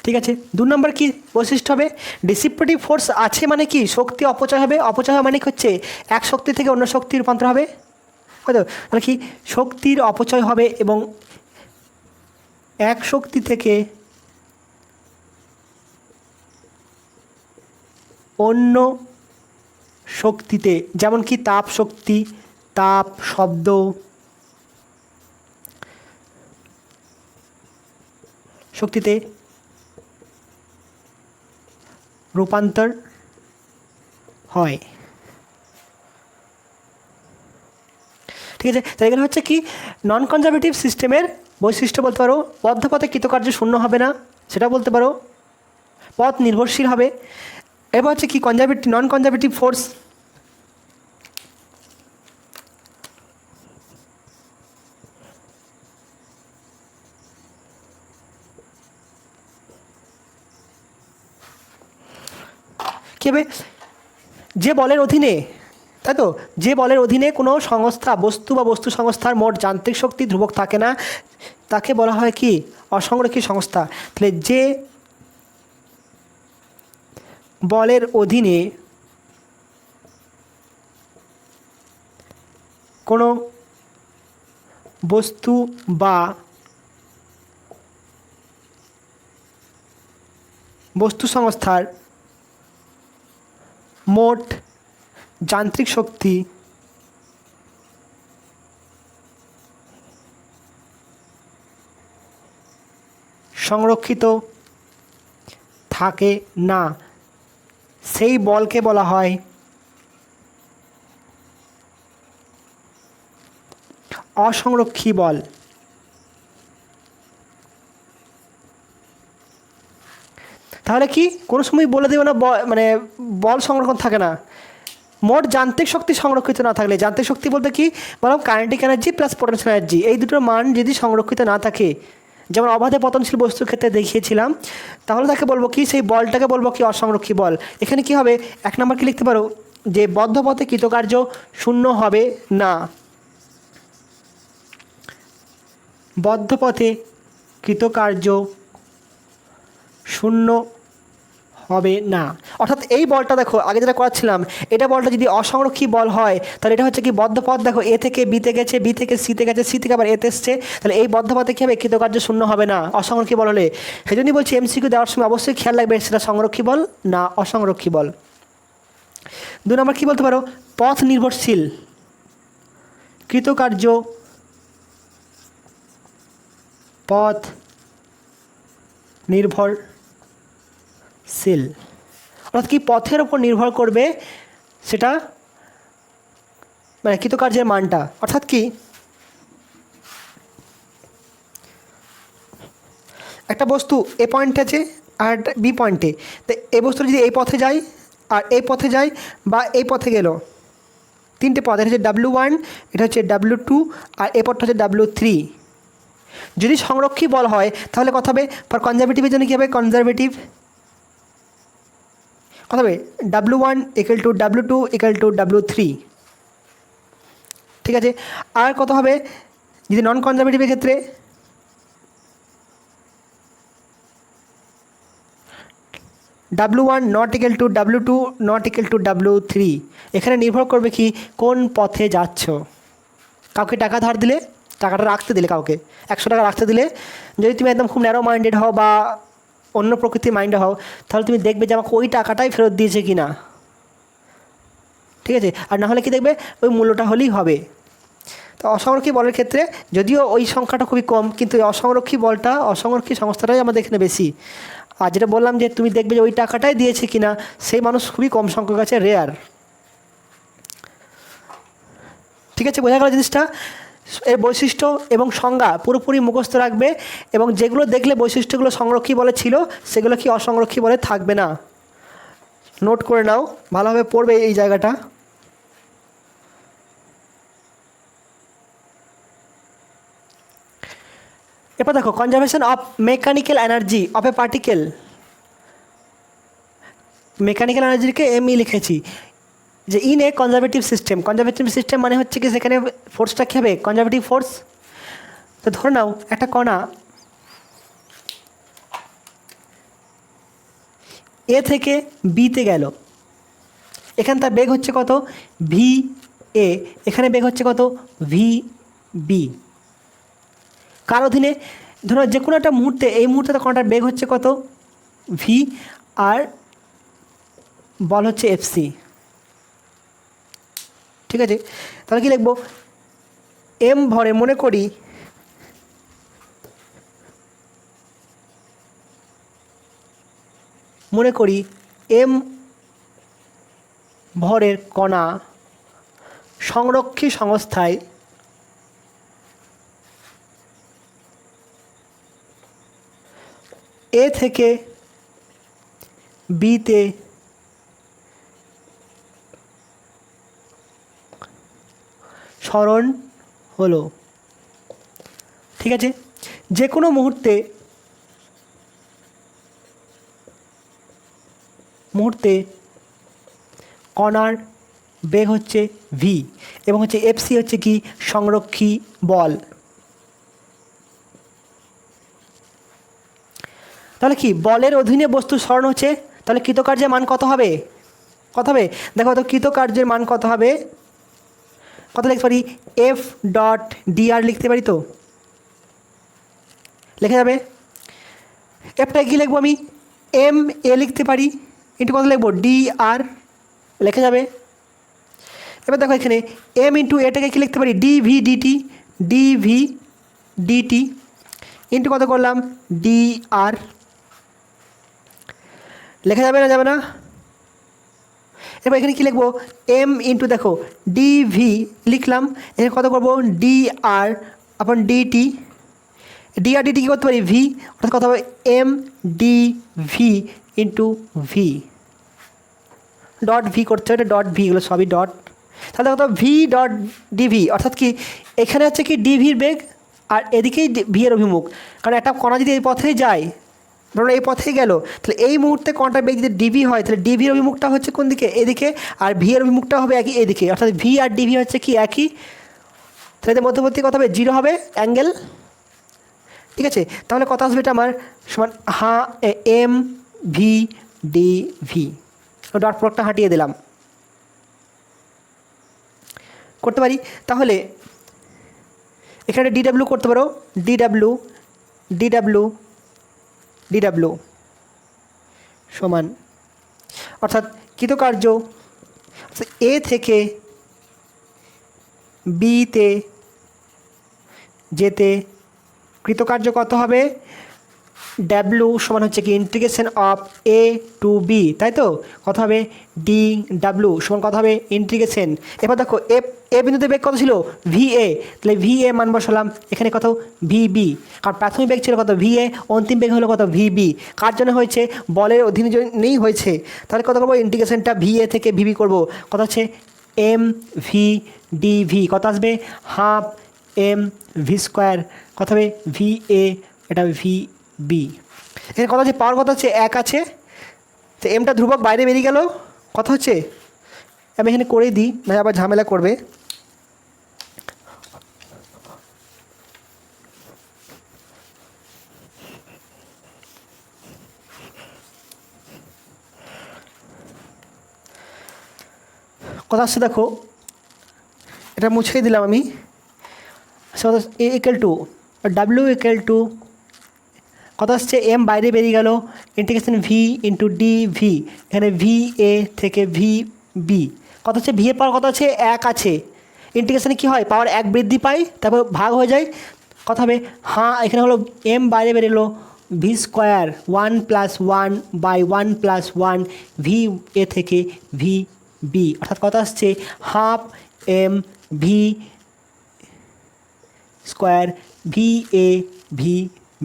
ঠিক আছে, 2 নম্বর কি বৈশিষ্ট্য হবে, ডিসিপেটিভ ফোর্স আছে মানে কি শক্তি অপচয় হবে, অপচয় মানে হচ্ছে এক শক্তি থেকে অন্য শক্তির রূপান্তর হবে, হয়তো তাহলে কি শক্তির অপচয় হবে এবং এক শক্তি থেকে অন্য শক্তিতে, যেমন কি তাপ শক্তি, তাপ, শব্দ, শক্তিতে রূপান্তর হয়। ঠিক আছে, তাই এখানে হচ্ছে কি নন কনজারভেটিভ সিস্টেমের বৈশিষ্ট্য বলতে পারো বদ্ধ পথে কৃতকার্য শূন্য হবে না, সেটা বলতে পারো, পথ নির্ভরশীল হবে। এবার হচ্ছে কি কনজারভেটিভ নন কনজারভেটিভ ফোর্স, কী হবে, যে বলের অধীনে, তাই তো, যে বলের অধীনে কোনো সংস্থা বস্তু বা বস্তু সংস্থার মোট যান্ত্রিক শক্তি ধ্রুবক থাকে না, তাকে বলা হয় কি অসংরক্ষিত সংস্থা। তাহলে যে বলের অধীনে কোনো বস্তু বা বস্তু সংস্থার মোট যান্ত্রিক শক্তি সংরক্ষিত থাকে না, সেই বলকে বলা হয় অসংরক্ষী বল। তাহলে কি কোনো সময় বলে দেবে না মানে বল সংরক্ষণ থাকে না, মোট যান্ত্রিক শক্তি সংরক্ষিত না থাকলে, যান্ত্রিক শক্তি বলতে কি বললাম kinetic energy plus potential energy, এই দুটোর মান যদি সংরক্ষিত না থাকে, যেমন অবাধে পতনশীল বস্তুর ক্ষেত্রে দেখিয়েছিলাম, তাহলে তাকে বলবো কি সেই বলটাকে বলবো কি অসংরক্ষী বল। এখানে কি হবে, এক নম্বর কি লিখতে পারো যে বদ্ধ পথে কৃতকার্য শূন্য হবে না, বদ্ধ পথে কৃতকার্য শূন্য হবে না। অর্থাৎ এই বলটা দেখো আগে যেটা করাচ্ছিলাম, এটা বলটা যদি অসংরক্ষী বল হয় তাহলে এটা হচ্ছে কি বদ্ধ পথ, দেখো এ থেকে বিতে গেছে, বি থেকে সিতে গেছে, সি থেকে আবার এতে এসছে, তাহলে এই বদ্ধ পথে কী হবে কৃতকার্য শূন্য হবে না অসংরক্ষী বল হলে। সেই জন্যই বলছি এমসিকিউ দেওয়ার সময় অবশ্যই খেয়াল রাখবে সেটা সংরক্ষী বল না অসংরক্ষী বল। 2 নম্বর কী বলতে পারো পথ নির্ভরশীল কৃতকার্য পথ নির্ভরশীল, অর্থাৎ কি পথের ওপর নির্ভর করবে সেটা মানে কৃতকার্যের মানটা। অর্থাৎ কি একটা বস্তু এ পয়েন্টে আছে আর একটা বি পয়েন্টে, তো এই বস্তু যদি এই পথে যায় আর এই পথে যায় বা এই পথে গেল, 3টে পথ, এটা হচ্ছে W1, এটা হচ্ছে W2 আর এই পথটা হচ্ছে W3। যদি সংরক্ষী বল হয় তাহলে কথা হবে ফর কনজারভেটিভের জন্য কী হবে কনজারভেটিভ কথা হবে W1 equal to W2 equal to W3, ঠিক আছে। আর কত হবে যদি নন কনজারভেটিভের ক্ষেত্রে W1 not equal to W2 not equal to W3। এখানে নির্ভর করবে কি কোন পথে যাচ্ছ। কাউকে টাকা ধার দিলে, টাকাটা রাখতে দিলে, কাউকে 100 টাকা রাখতে দিলে, যদি তুমি একদম খুব ন্যারো মাইন্ডেড হও বা অন্য প্রকৃতির মাইন্ডে হও তাহলে তুমি দেখবে যে আমাকে ওই টাকাটাই ফেরত দিয়েছে কি না, ঠিক আছে। আর না হলে কি দেখবে ওই মূল্যটা হলেই হবে। তো অসংরক্ষী বলের ক্ষেত্রে যদিও ওই সংখ্যাটা খুবই কম, কিন্তু অসংরক্ষী বলটা অসংরক্ষী সংস্থাটাই আমাদের এখানে বেশি। আর যেটা বললাম যে তুমি দেখবে যে ওই টাকাটাই দিয়েছে কিনা সেই মানুষ খুবই কম সংখ্যক আছে, রেয়ার, ঠিক আছে। বোঝা গেল জিনিসটা। এর বৈশিষ্ট্য এবং সংজ্ঞা পুরোপুরি মুখস্থ রাখবে, এবং যেগুলো দেখলে বৈশিষ্ট্যগুলো সংরক্ষী বলে ছিল সেগুলো কি অসংরক্ষী বলে থাকবে না, নোট করে নাও, ভালোভাবে পড়বে এই জায়গাটা। এরপর দেখো conservation of mechanical energy of a particle, mechanical এনার্জিকে এমই লিখেছি যে in a conservative system. Conservative system মানে হচ্ছে কি সেখানে ফোর্সটা কী হবে কনজারভেটিভ ফোর্স। তো ধরে নাও একটা কণা এ থেকে বিতে গেল, এখানে তার বেগ হচ্ছে কত ভি এ, এখানে বেগ হচ্ছে কত ভি বি। কার অধীনে, ধরো যে কোনো একটা মুহূর্তে, এই মুহূর্তে কণাটার বেগ হচ্ছে কত ভি, আর বল হচ্ছে এফসি। ঠিক আছে, তাহলে কি লিখব, এম ভরে মনে করি এম ভরের কণা সংরক্ষী সংস্থায় এ থেকে বিতে সরণ হলো। ঠিক আছে, যে কোনো মুহূর্তে কণার বেগ হচ্ছে ভি এবং হচ্ছে এফসি হচ্ছে কি সংরক্ষী বল। তাহলে কি বলের অধীনে বস্তু সরণ হচ্ছে, তাহলে কৃতকার্যের মান কত হবে? দেখো তো কৃতকার্যের মান কত হবে, কত লিখতে পারি, এফ ডট ডিআর লিখতে পারি, তো লেখা যাবে। এফটা কি লিখবো আমি, এম এ লিখতে পারি, ইন্টু কত লিখবো, ডি আর লেখা যাবে। এবার দেখো এখানে এম ইন্টু এটাকে কি লিখতে পারি, ডিভি ডিটি ইন্টু কত করলাম, ডি আর লেখা যাবে না? এবার এখানে কী লিখবো, এম ইন্টু দেখো ডিভি লিখলাম, এখানে কত করবো, D R upon DT, D R DT কী করতে পারি, ভি, অর্থাৎ কত হবে M D V into V, dot V করতে হবে, এটা ডট ভি, এগুলো সবই ডট। তাহলে কত ভি ডট ডিভি, অর্থাৎ কি এখানে হচ্ছে কি ডিভির বেগ আর এদিকেই ভি এর অভিমুখ, কারণ একটা কণা যদি এই পথেই যায়, ধরুন এই পথেই গেল, তাহলে এই মুহূর্তে কণাটার বেগ যদি ডিভি হয়, তাহলে ডিভির অভিমুখটা হচ্ছে কোন দিকে, এদিকে, আর ভি এর অভিমুখটা হবে একই এদিকে, অর্থাৎ ভি আর ডিভি হচ্ছে কি একই, তাহলে এদের মধ্যবর্তী কত হবে, জিরো হবে অ্যাঙ্গেল। ঠিক আছে, তাহলে কত আসবে এটা আমার সমান M V D V, dot প্রোডাক্টটা হাঁটিয়ে দিলাম, করতে পারি। তাহলে এখানে ডিডাব্লিউ করতে পারো, ডিডাব্লিউ সমান, অর্থাৎ কৃতকার্য এ থেকে বিতে যেতে কৃতকার্য কত হবে, ডাব্লিউ সমান হচ্ছে কি integration of A to B, তাই তো, কত হবে ডি ডাব্লিউ সমান কত হবে ইন্টিগ্রেশন। এবার দেখো এ বিন্দুতে বেগ কত ছিল, ভি এ, তাহলে ভি এ মান বসালাম, এখানে কত ভি বি, কারণ প্রাথমিক বেগ ছিল কত ভি এ, অন্তিম বেগ হলো কত ভি বি, কার জন্য হয়েছে, বলের অধীনে জন্যই হয়েছে। তাহলে কত করবো, ইন্টিগ্রেশনটা ভি এ থেকে ভিবি করবো, কত হচ্ছে এম ভি ডি ভি, কত আসবে হাফ এম ভি স্কোয়ার, কত হবে ভি এ, এটা ভি বি। এখানে কত আছে, পাওয়ার কত হচ্ছে 1 আছে, তো এমটা ধ্রুবক বাইরে বেরিয়ে গেল, কত হচ্ছে, আমি এখানে করেই দিই, না আবার ঝামেলা করবে। কথা আসছে দেখো, এটা মুছেই দিলাম আমি, এ ইকুয়াল টু ডাব্লিউ ইকুয়াল টু কত আসছে, এম বাইরে বেরিয়ে গেল, integration v into d v, এখানে ভি এ থেকে ভি বি, কত হচ্ছে ভি এর পাওয়ার কত আছে 1 আছে, ইন্টিগ্রেশনে কী হয় পাওয়ার 1 বৃদ্ধি পায়, তারপর ভাগ হয়ে যায়, কত হবে এখানে হলো এম বাইরে বেরোলো ভি স্কোয়ার 1 + 1 বাই 1 + 1 ভি এ থেকে ভি বি, অর্থাৎ কত আসছে half M V square V A V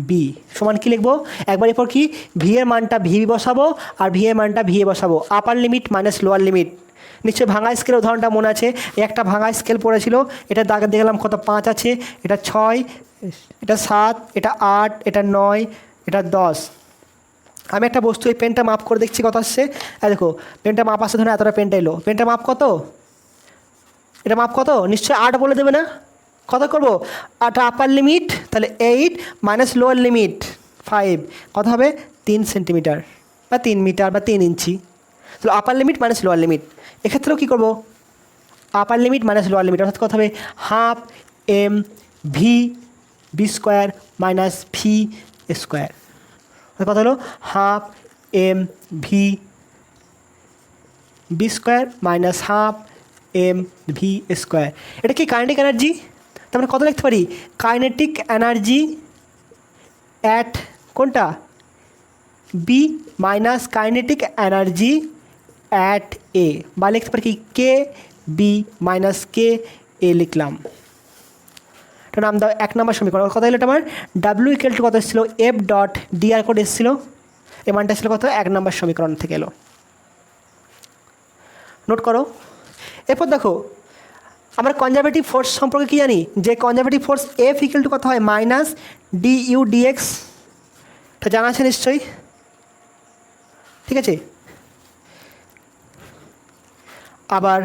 B সমান কী লিখবো, একবার এরপর কি ভি এর মানটা ভি বসাবো আর ভি এর মানটা ভি এ বসাবো, আপার লিমিট মাইনাস লোয়ার লিমিট। নিশ্চয়ই ভাঙা স্কেল উদাহরণটা মনে আছে, একটা ভাঙা স্কেল পড়েছিল, এটা দাগে দেখলাম কত 5 আছে, এটা 6, এটা 7, এটা 8, এটা 9, এটা 10। আমি একটা বস্তু এই পেনটা মাপ করে দেখছি কত আসছে, দেখো পেনটা মাপ আসছে, ধরো এতটা পেনটা এলো, পেনটা মাপ কত, এটা মাপ কত, নিশ্চয়ই 8 বলে দেবে না, কত করবো 8 আপার লিমিট, তাহলে 8 মাইনাস লোয়ার লিমিট 5, কত হবে 3 সেন্টিমিটার বা 3 মিটার বা 3 ইঞ্চি, তাহলে upper limit minus lower limit. এক্ষেত্রেও কী করবো, upper limit minus lower limit, অর্থাৎ কত হবে half M V B square minus V square, কত হলো half M V B square minus half M V square. এটা কি কাইনেটিক এনার্জি? তার মানে কত লিখতে পারি? কাইনেটিক এনার্জি অ্যাট কোনটা B minus kinetic energy at A, বা লিখতে পারি কি কে বি মাইনাস কে এ লিখলাম। এটা নাম দাও 1 নম্বর সমীকরণ। কত হলো এটা আমার? ডাব্লিউ ইকুয়াল টু কত এসেছিলো? এফ ডট ডি আর কোড এসেছিলো, এই মানটা ছিল কত? 1 নম্বর সমীকরণ থেকে এলো। নোট করো। এরপর দেখো আমরা কনজারভেটিভ ফোর্স সম্পর্কে কী জানি? যে conservative force F equal to কত হয়? Minus D U DX. এটা জানা আছে নিশ্চয়ই, ঠিক আছে? আবার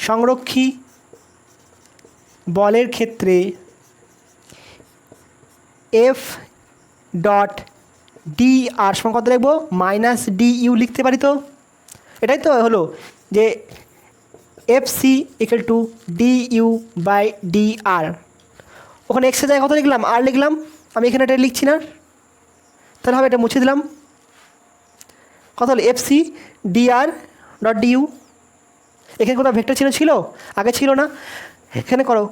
সংরক্ষী বলের ক্ষেত্রে এফ ডট ডি আর সমান কত লিখবো? মাইনাস ডি ইউ লিখতে পারি তো? এটাই তো হলো যে f c equal to d u by d r. ওখানে এক্সের জায়গায় কত লিখলাম? আর লিখলাম। আমি এখানে এটা লিখছি না, তাহলে হবে এটা মুছে দিলাম। কত হলো? F C D R dot D U. এখানে কোথাও ভেক্টর চিহ্ন ছিল? আগে ছিল না। এখানে করো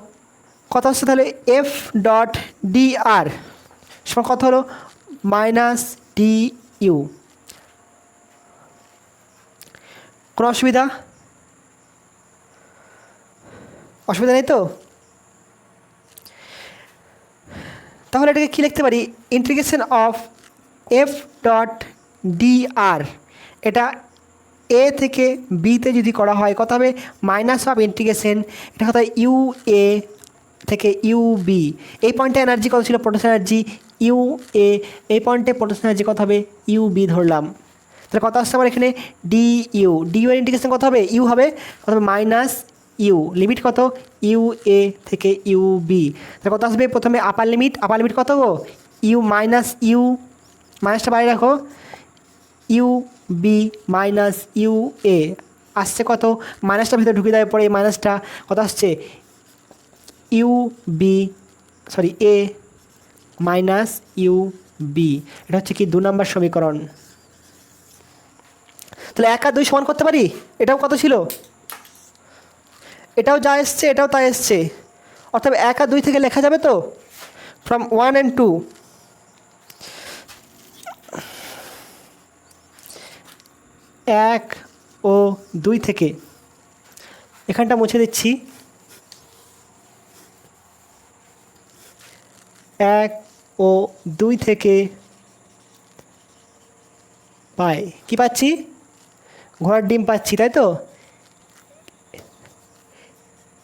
কত হচ্ছে তাহলে? এফ ডট ডি আর সমান কত হলো? Minus D u. কোনো অসুবিধা নেই তো? তাহলে এটাকে কী লিখতে পারি? Integration of f dot d r, এটা এ থেকে বিতে যদি করা হয় কত হবে? মাইনাস অফ ইন্টিগ্রেশন, এটা কত হয়? ইউ এ থেকে ইউ বি। এই পয়েন্টে এনার্জি কত ছিল? Potential energy U A. এই পয়েন্টে পোটেনশিয়াল এনার্জি কত হবে? ইউ বি ধরলাম। তাহলে কত আসছে আমার এখানে? D you. ডি ইউ এর ইন্টিগ্রেশন কত হবে? ইউ হবে কত হবে? Minus U. লিমিট কত? ইউ এ থেকে ইউ বি। তাহলে কত আসবে? প্রথমে আপার লিমিট কত গো? ইউ মাইনাস ইউ, মাইনাসটা বাইরে রাখো, ইউ বি মাইনাস ইউ এ আসছে কত? মাইনাসটা ভিতরে ঢুকে দেওয়ার পরে এই মাইনাসটা কত আসছে? U B sorry A minus U B. এটা হচ্ছে কি 2 নম্বর সমীকরণ। তাহলে 1 আর 2 সমান করতে পারি? এটাও কত ছিল? এটাও যা এসছে এটাও তাই এসছে, অর্থাৎ 1 আর 2 থেকে লেখা যাবে তো? ফ্রম 1 and 2 1 ও 2 থেকে এখানটা মুছে দিচ্ছি। 1 ও 2 থেকে পাই কি পাচ্ছি? ঘোড়ার ডিম পাচ্ছি, তাই তো?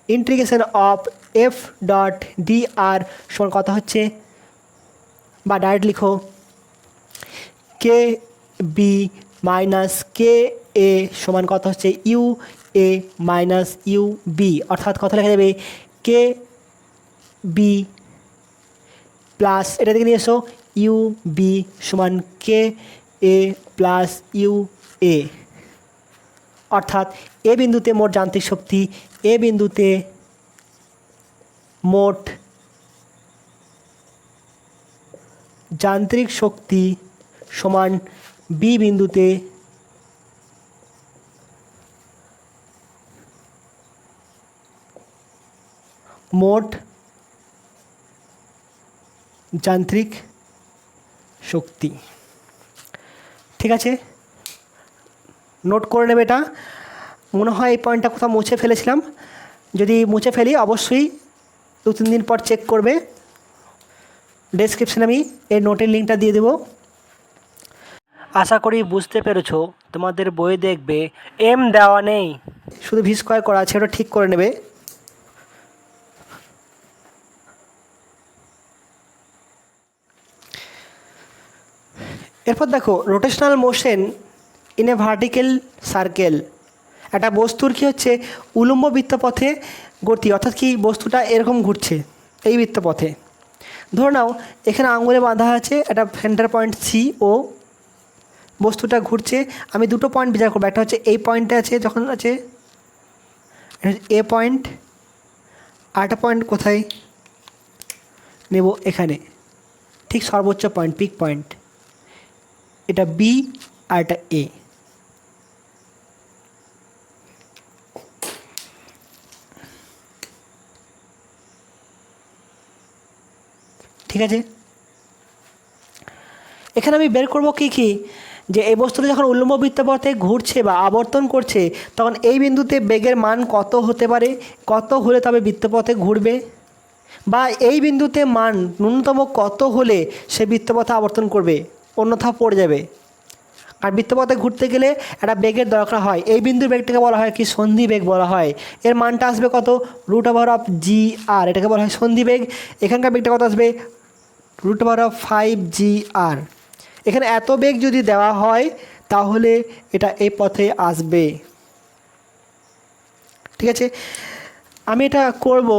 Integration of f dot d r সমান কত হচ্ছে? বা ডাইরেক্ট লিখো কে বি মাইনাস কে এ সমান কত হচ্ছে? U A minus U B. অর্থাৎ কত লেখা যাবে? কে বি প্লাস এটা থেকে নিয়ে এসো ইউ বি সমান কে এ প্লাস ইউ এ। অর্থাৎ এ বিন্দুতে মোট যান্ত্রিক শক্তি, এ বিন্দুতে মোট যান্ত্রিক শক্তি সমান বি বিন্দুতে মোট যান্ত্রিক শক্তি। ঠিক আছে, নোট করে নেবে। এটা মনে হয় এই পয়েন্টটা কোথাও মুছে ফেলেছিলাম, যদি মুছে ফেলি অবশ্যই 2-3 দিন পর চেক করবে। ডেসক্রিপশানে আমি এর নোটের লিঙ্কটা দিয়ে দেবো। আশা করি বুঝতে পেরেছো। তোমাদের বইয়ে দেখবে এম দেওয়া নেই, শুধু ভি স্কোয়ার করা আছে, ওটা ঠিক করে নেবে। এরপর দেখো rotational motion in a vertical circle. একটা বস্তুর কী হচ্ছে? উলম্ব বৃত্তপথে গতি, অর্থাৎ কি বস্তুটা এরকম ঘুরছে এই বৃত্তপথে। ধরে নাও এখানে আঙুলে বাঁধা আছে একটা সেন্টার পয়েন্ট সি ও, বস্তুটা ঘুরছে। আমি দুটো পয়েন্ট বিচার করবো, একটা হচ্ছে এই পয়েন্টে আছে, যখন আছে এ পয়েন্ট, আর একটা পয়েন্ট কোথায় নেব? এখানে, ঠিক সর্বোচ্চ পয়েন্ট, পিক পয়েন্ট। এটা বি আর এটা এ। ঠিক আছে, এখানে আমি বের করব কি কি, যে এই বস্তুটা যখন উল্লম্ব বৃত্তপথে ঘুরছে বা আবর্তন করছে তখন এই বিন্দুতে বেগের মান কত হতে পারে, কত হলে তবে বৃত্তপথে ঘুরবে, বা এই বিন্দুতে মান ন্যূনতম কত হলে সে বৃত্তপথে আবর্তন করবে, অন্যথা পড়ে যাবে। আর বৃত্তপথে ঘুরতে গেলে একটা বেগের দরকার হয়, এই বিন্দুর বেগটাকে বলা হয় কি সন্ধি বেগ বলা হয়। এর মানটা আসবে কত, √g(r), এটাকে বলা হয় সন্ধি বেগ। এখানকার বেগটা কত আসবে, √5g(r). এখানে এত বেগ যদি দেওয়া হয় তাহলে এটা এই পথে আসবে। ঠিক আছে, আমি এটা করব,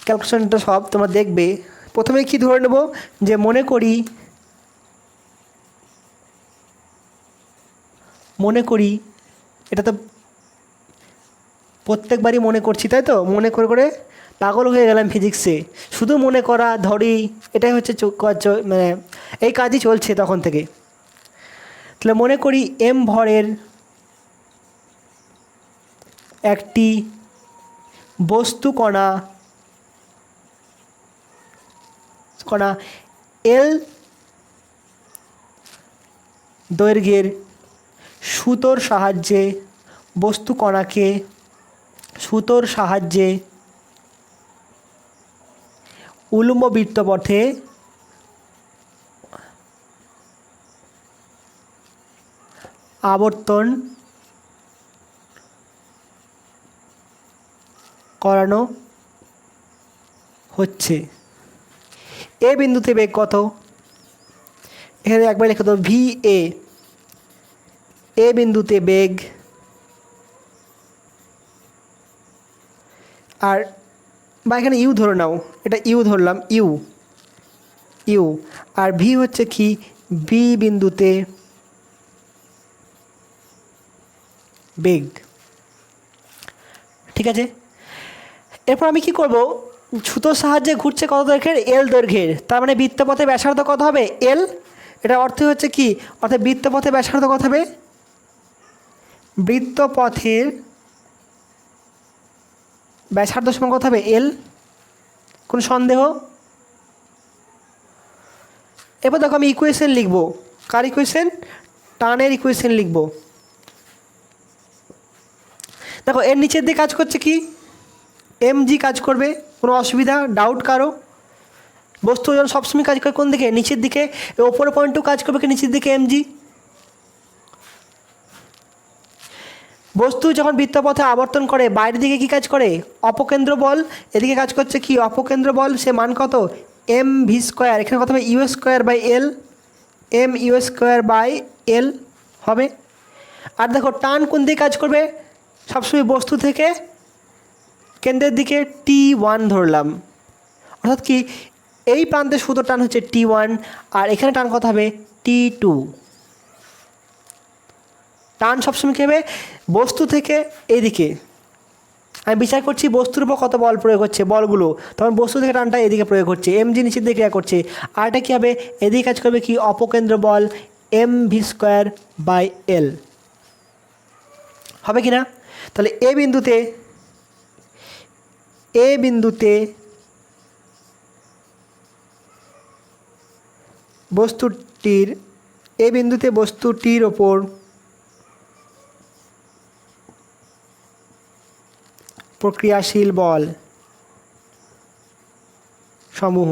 ক্যালকুলেশনটা সব তোমরা দেখবে। প্রথমে কি ধরে নেব, যে মনে করি এটা তো প্রত্যেকবারই মনে করছি, তাই তো, মনে করে পাগল হয়ে গেলাম ফিজিক্সে, শুধু মনে করা ধরি, এটাই হচ্ছে মানে এই কাজই চলছে তখন থেকে। তাহলে মনে করি এম ভরের একটি বস্তু কণা এল দৈর্ঘ্যের সুতোর সাহায্যে বস্তু কণাকে সুতোর সাহায্যে উল্লম্ব বৃত্তপথে আবর্তন করানো হচ্ছে। এ বিন্দুতে বেগ কত, এখানে একবার লিখে দেবো ভি এ বিন্দুতে বেগ, আর বা এখানে ইউ ধরে নাও, এটা ইউ ধরলাম, ইউ আর ভি হচ্ছে কি বি বিন্দুতে বেগ। ঠিক আছে, এরপর আমি কি করব, সুতোর সাহায্যে ঘুরছে কত দৈর্ঘ্যের, এল দৈর্ঘ্যের, তার মানে বৃত্তপথে ব্যাসার্ধ কত হবে, এল। এটা অর্থ হচ্ছে কি, অর্থাৎ বৃত্তপথে ব্যাসার্ধ কত হবে, বৃত্তপথের ব্যাসার্ধ সমান কত হবে, এল। কোনো সন্দেহ? এরপর দেখো আমি ইকুয়েশন লিখব, কার ইকুয়েশন, টানের ইকুয়েশন লিখব। দেখো এর নিচের দিকে কাজ করছে কি, mg কাজ করবে, কোনো অসুবিধা, ডাউট কারো? বস্তু যখন সবসময় কাজ করে কোন দিকে, নিচের দিকে, ওপরের পয়েন্টও কাজ করবে কি নিচের দিকে, mg। বস্তু যখন বৃত্তপথে আবর্তন করে বাইরের দিকে কি কাজ করে, অপকেন্দ্র বল, এদিকে কাজ করছে কি অপকেন্দ্র বল, সে মান কত, mv², এখানে কত হবে u²/l, mu²/l হবে। আর দেখো টান কোন দিকে কাজ করবে, সবসময় বস্তু থেকে কেন্দ্রের দিকে T1 ধরলাম, অর্থাৎ কি এই প্রান্তে সুতোর টান হচ্ছে T1 আর এখানে টান কত হবে T2। টান সবসময় কী হবে, বস্তু থেকে এইদিকে, আমি বিচার করছি বস্তুর উপর কত বল প্রয়োগ হচ্ছে, বলগুলো, তখন বস্তু থেকে টানটা এদিকে প্রয়োগ হচ্ছে, mg নিচের দিকে ক্রিয়া করছে, আর এটা কী হবে, এদিকে কাজ করবে কি অপকেন্দ্র বল mv²/l, হবে কি না? তাহলে এ বিন্দুতে বস্তুটির ওপর প্রক্রিয়াশীল বল সমূহ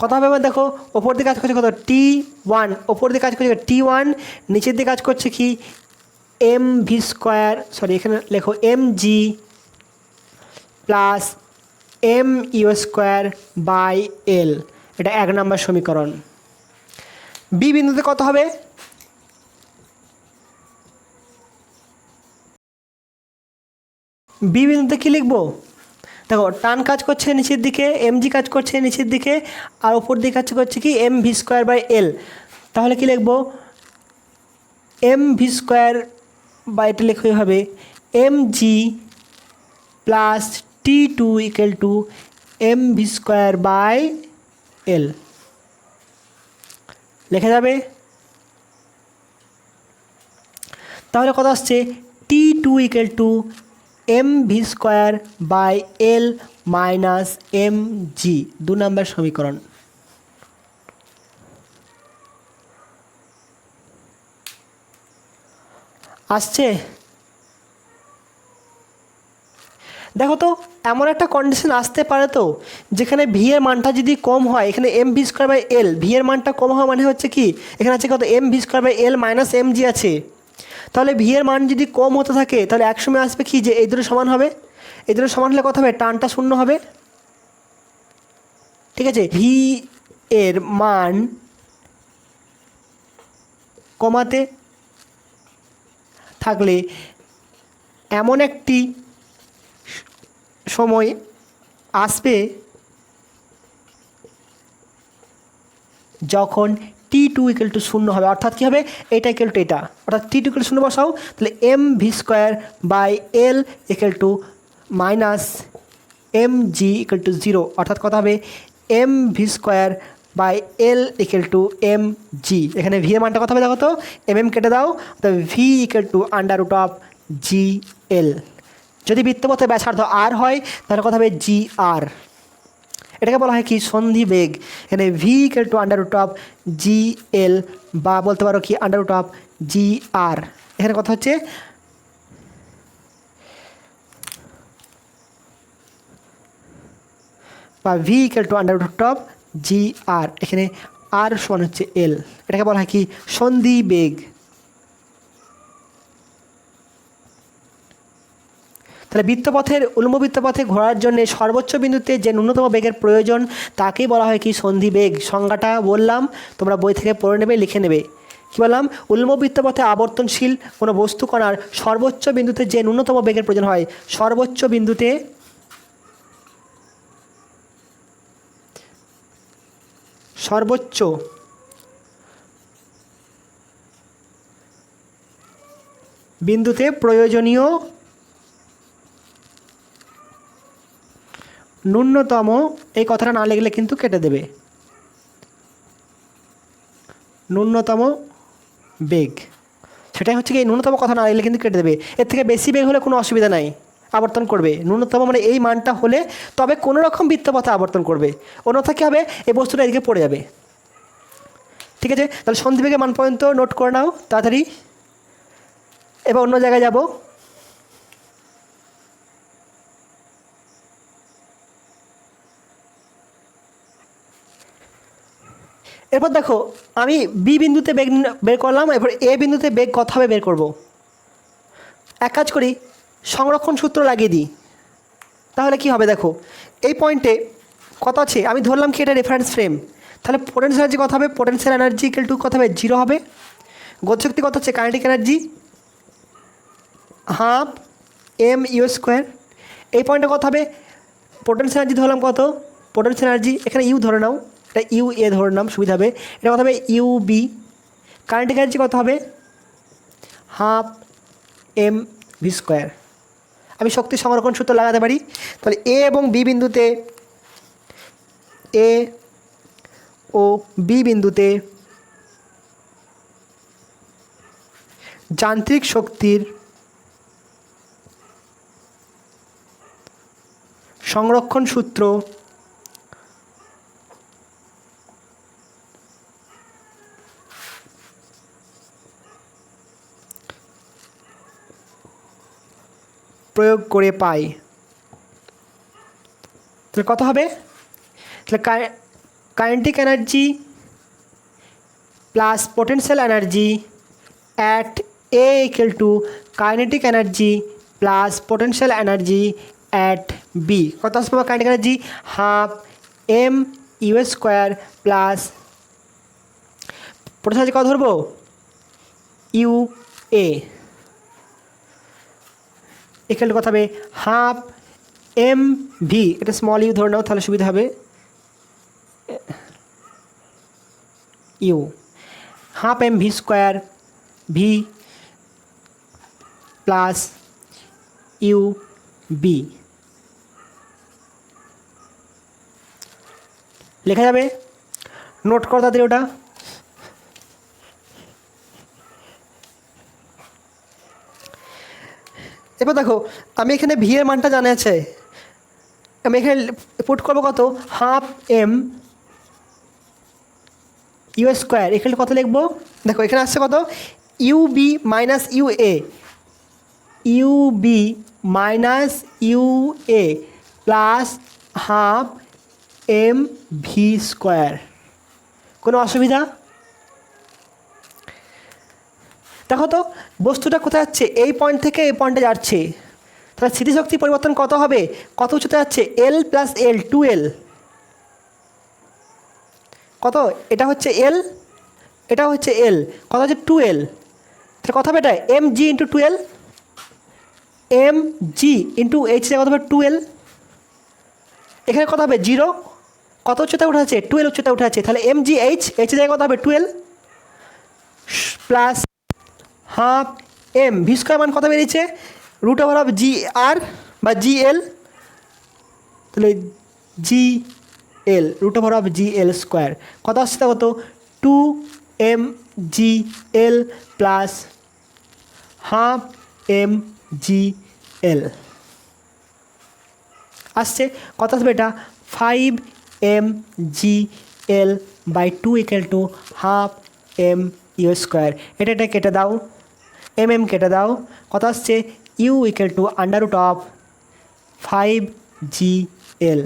কত হবে, এবার দেখো ওপর দিকে কাজ করছে কত T1, ওপর দিকে কাজ করছে T1, নিচের দিকে কাজ করছে কি এখানে লেখো mg প্লাস mu²/l, এটা 1 নম্বর সমীকরণ। বি বিন্দুতে কত হবে, বি বিন্দুতে কী লিখবো, দেখো টান কাজ করছে নিচের দিকে, mg কাজ করছে নিচের দিকে, আর ওপর দিকে কাজ করছে কি mv²/l, তাহলে কি লিখবো mv², লেখা হবে mg প্লাস T2 = mv²/l। লেখা যাবে। তাহলে কত আসছে T2 equal to mv²/L minus mg, 2 নম্বর সমীকরণ। আসছে? দেখো তো এমন একটা কন্ডিশন আসতে পারে তো যেখানে ভি এর মানটা যদি কম হয়, এখানে mv²/L, ভি এর মানটা কম হওয়া মানে হচ্ছে কি এখানে আছে কত mv²/L মাইনাস mg আছে। তাহলে ভি এর মান যদি কম হতে থাকে তাহলে একসময় আসবে কি যে এই দুটো সমান হবে, এই দুটো সমান হলে কত হবে টানটা শূন্য হবে। ঠিক আছে, ভি এর মান কমাতে থাকলে এমন একটি সময় আসবে যখন T2 ইকুয়াল টু 0 হবে, অর্থাৎ কী হবে এটা ইকুয়াল টু এটা, অর্থাৎ T2 ইকুয়াল টু 0 বসাও, তাহলে mv²/L equal to minus mg equal to 0, অর্থাৎ কত হবে mv²/L ইকুয়াল টু mg। এখানে ভি এর মানটা কত হবে দেখো তো, কেটে দাও, তবে ভি ইকুয়াল টু √GL। যদি বৃত্তপথে ব্যাসার্ধ আর হয় তাহলে কথা হবে GR। এটাকে বলা হয় কি সন্ধি বেগ। এখানে ভি ইকুয়াল টু √GL বা বলতে পারো কি √GR। এখানে কথা হচ্ছে বা ভি ইকুয়াল টু √GR, এখানে আর সমান হচ্ছে L। এটাকে বলা হয় কি সন্ধি বেগ। তাহলে বৃত্তপথের উল্লম্ব বৃত্তপথে ঘোরার জন্য সর্বোচ্চ বিন্দুতে যে ন্যূনতম বেগের প্রয়োজন তাকেই বলা হয় কি সন্ধি বেগ। সংজ্ঞাটা বললাম, তোমরা বই থেকে পড়ে নেবে, লিখে নেবে। কী বললাম, উল্লম্ব বৃত্তপথে আবর্তনশীল কোনো বস্তু কণার সর্বোচ্চ বিন্দুতে যে ন্যূনতম বেগের প্রয়োজন হয়, সর্বোচ্চ বিন্দুতে প্রয়োজনীয় ন্যূনতম, এই কথাটা না লিখলে কিন্তু কেটে দেবে, ন্যূনতম বেগ, সেটাই হচ্ছে কি এই ন্যূনতম কথা না লিখলে কিন্তু কেটে দেবে। এর থেকে বেশি বেগ হলে কোনো অসুবিধা নাই, আবর্তন করবে। ন্যূনতম মানে এই মানটা হলে তবে কোনো রকম বৃত্তপথে আবর্তন করবে, অন্যথা কী হবে এই বস্তুটা এদিকে পড়ে যাবে। ঠিক আছে, তাহলে সন্ধিবেগের মান পর্যন্ত নোট করে নাও তাড়াতাড়ি। এবার অন্য জায়গায় যাব। এরপর দেখো আমি বি বিন্দুতে বেগ বের করলাম, এরপর এ বিন্দুতে বেগ কত হবে বের করব। এক কাজ করি, সংরক্ষণ সূত্র লাগিয়ে দিই, তাহলে কি হবে দেখো এই পয়েন্টে কত আছে, আমি ধরলাম কি এটা রেফারেন্স ফ্রেম, তাহলে পোটেনশিয়াল এনার্জি কত হবে, পোটেনশিয়াল এনার্জি ইকুয়াল টু কত হবে 0 হবে। গতিশক্তি কত হচ্ছে, কাইনেটিক এনার্জি হাফ mU²। এই পয়েন্টে কত হবে, পোটেনশিয়াল এনার্জি ধরলাম কত, পোটেনশিয়াল এনার্জি এখানে ইউ ধরে নাও, এটা ইউ এ ধরে নাম সুবিধা হবে, এটা কত হবে UB। কাইনেটিক এনার্জি কত হবে হাফ mv²। আমি শক্তি সংরক্ষণ সূত্র লাগাতে পারি, তাহলে এ এবং বি বিন্দুতে, এ ও বি বিন্দুতে যান্ত্রিক শক্তির সংরক্ষণ সূত্র প্রয়োগ করে পাই। তাহলে কত হবে, তাহলে kinetic energy plus potential energy at A equal to kinetic energy plus potential energy at B. কত আসবে kinetic energy half mU² plus potential কত ধরবো UA ইকুয়াল টু কত হবে হাফ mv, এটা স্মল ইউ ধরে নাও তাহলে সুবিধা হবে, U half mv² V plus UB লেখা যাবে। নোট করো তাদের ওটা। এবার দেখো আমি এখানে ভি এর মানটা জানা আছে, আমি এখানে পুট করবো কত, হাফ এম ইউ স্কোয়ার, এখানে কত লিখবো, দেখো এখানে আসছে কত, U B minus U A, U B minus U A plus half M V square. কোনো অসুবিধা? দেখো তো বস্তুটা কোথায় যাচ্ছে, এই পয়েন্ট থেকে এই পয়েন্টে যাচ্ছে, তাহলে স্থিতিশক্তি পরিবর্তন কত হবে, কত উচ্চতে যাচ্ছে, এল প্লাস এল, 2L। কত, এটা হচ্ছে এল, এটা হচ্ছে এল, কত হচ্ছে 2L, তাহলে কত হবে এটা, এম জি ইন্টু 2L, এম জি ইন্টু এইচ কত হবে 2L, এখানে কত হবে 0, কত উচ্চতা উঠে আছে, 2L উচ্চতা উঠে আছে, তাহলে এম জি এইচ, এইচ জায়গায় কত হবে 2L plus half M V square মান কত বেরিয়েছে, root over of g r বা জি এল, তাহলে g l root over of g l square কত আসছে কত, 2 m g l plus half m g l আসছে, কত আসবে এটা, 5 m g l by 2 equal to half m u square. এটা কেটে দাও, এম এম কেটে দাও, কত আসছে, u equal to under root of 5 জি এল।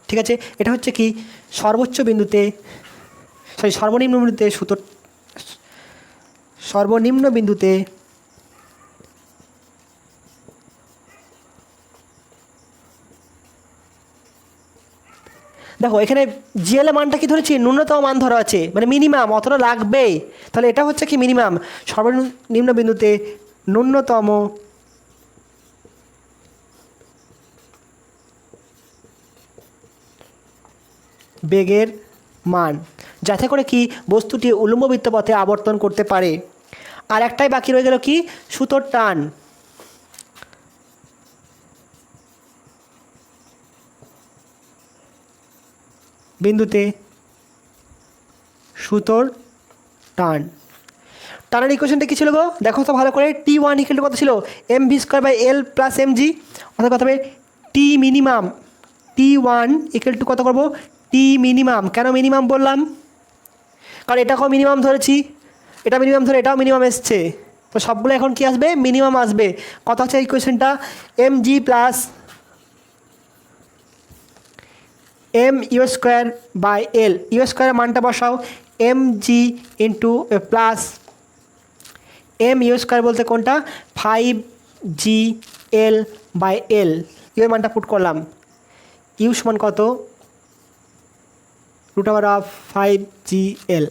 ঠিক আছে, এটা হচ্ছে কি সর্বোচ্চ বিন্দুতে, সর্বনিম্ন বিন্দুতে সূত্র, সর্বনিম্ন বিন্দুতে দেখো এখানে জিএল এর মানটা কি ধরেছি, ন্যূনতম মান ধরা আছে, মানে মিনিমাম অতটা লাগবে, তাহলে এটা হচ্ছে কি মিনিমাম, সর্বনিম্ন বিন্দুতে ন্যূনতম বেগের মান, যাতে করে কি বস্তুটি উল্লম্ব বৃত্তপথে আবর্তন করতে পারে। আর একটাই বাকি রয়ে গেল কি, সুতোর টান। বিন্দুতে সুতোর টান, টানের ইকুয়েশনটা কী ছিল গো, দেখো তো ভালো করে, T1 ইকুয়াল টু কত ছিল, M V square by L plus M G, অর্থাৎ কত হবে টি মিনিমাম, T1 ইকুয়াল টু কত করবো, টি মিনিমাম। কেন মিনিমাম বললাম, কারণ এটাকেও মিনিমাম ধরেছি, এটা মিনিমাম ধরে এটাও মিনিমাম এসছে, তো সবগুলো এখন কি আসবে, মিনিমাম আসবে। কত হচ্ছে ইকুয়েশনটা, m g plus m u square by l, u স্কোয়ারের মানটা বসাও, এম জি into plus m u square বলতে কোনটা, 5 জি এল বাই এল, ইউ এর মানটা পুট করলাম, ইউ সমান কত, রুট ওভার অফ 5 জি এল,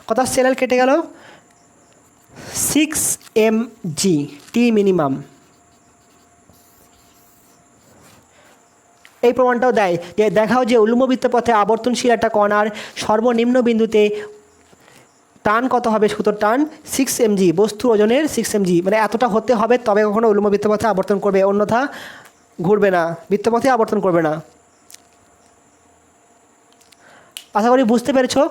কত আসছে, এল কেটে গেল, 6 এম জি, টি মিনিমাম। এই প্রমাণটাও দেয় যে দেখাও যে উল্লম্ব বৃত্তপথে আবর্তনশীল একটা কণার সর্বনিম্ন বিন্দুতে টান কত হবে, সুতোর টান 6 mg, বস্তুর ওজনের 6 mg, মানে এতটা হতে হবে তবে কখনো উল্লম্ব বৃত্তপথে আবর্তন করবে, অন্যথা ঘুরবে না, বৃত্তপথে আবর্তন করবে না। আশা করি বুঝতে পেরেছো,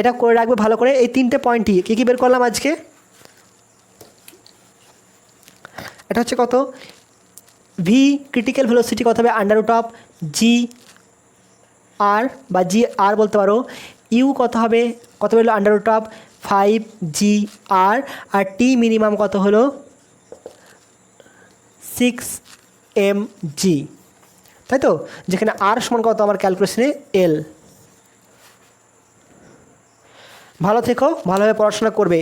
এটা করে রাখবে ভালো করে। এই তিনটে পয়েন্টই কী বের করলাম আজকে, এটা হচ্ছে কত, ভি ক্রিটিক্যাল ভেলোসিটি কত হবে, under root of g r বা জি আর বলতে পারো, ইউ কত হবে, কত হলো under root of 5 G R, আর টি মিনিমাম কত হলো 6 এম জি, তাই তো, যেখানে আর সমান কত আমার ক্যালকুলেশনে এল। ভালো থেকো, ভালোভাবে পড়াশোনা করবে।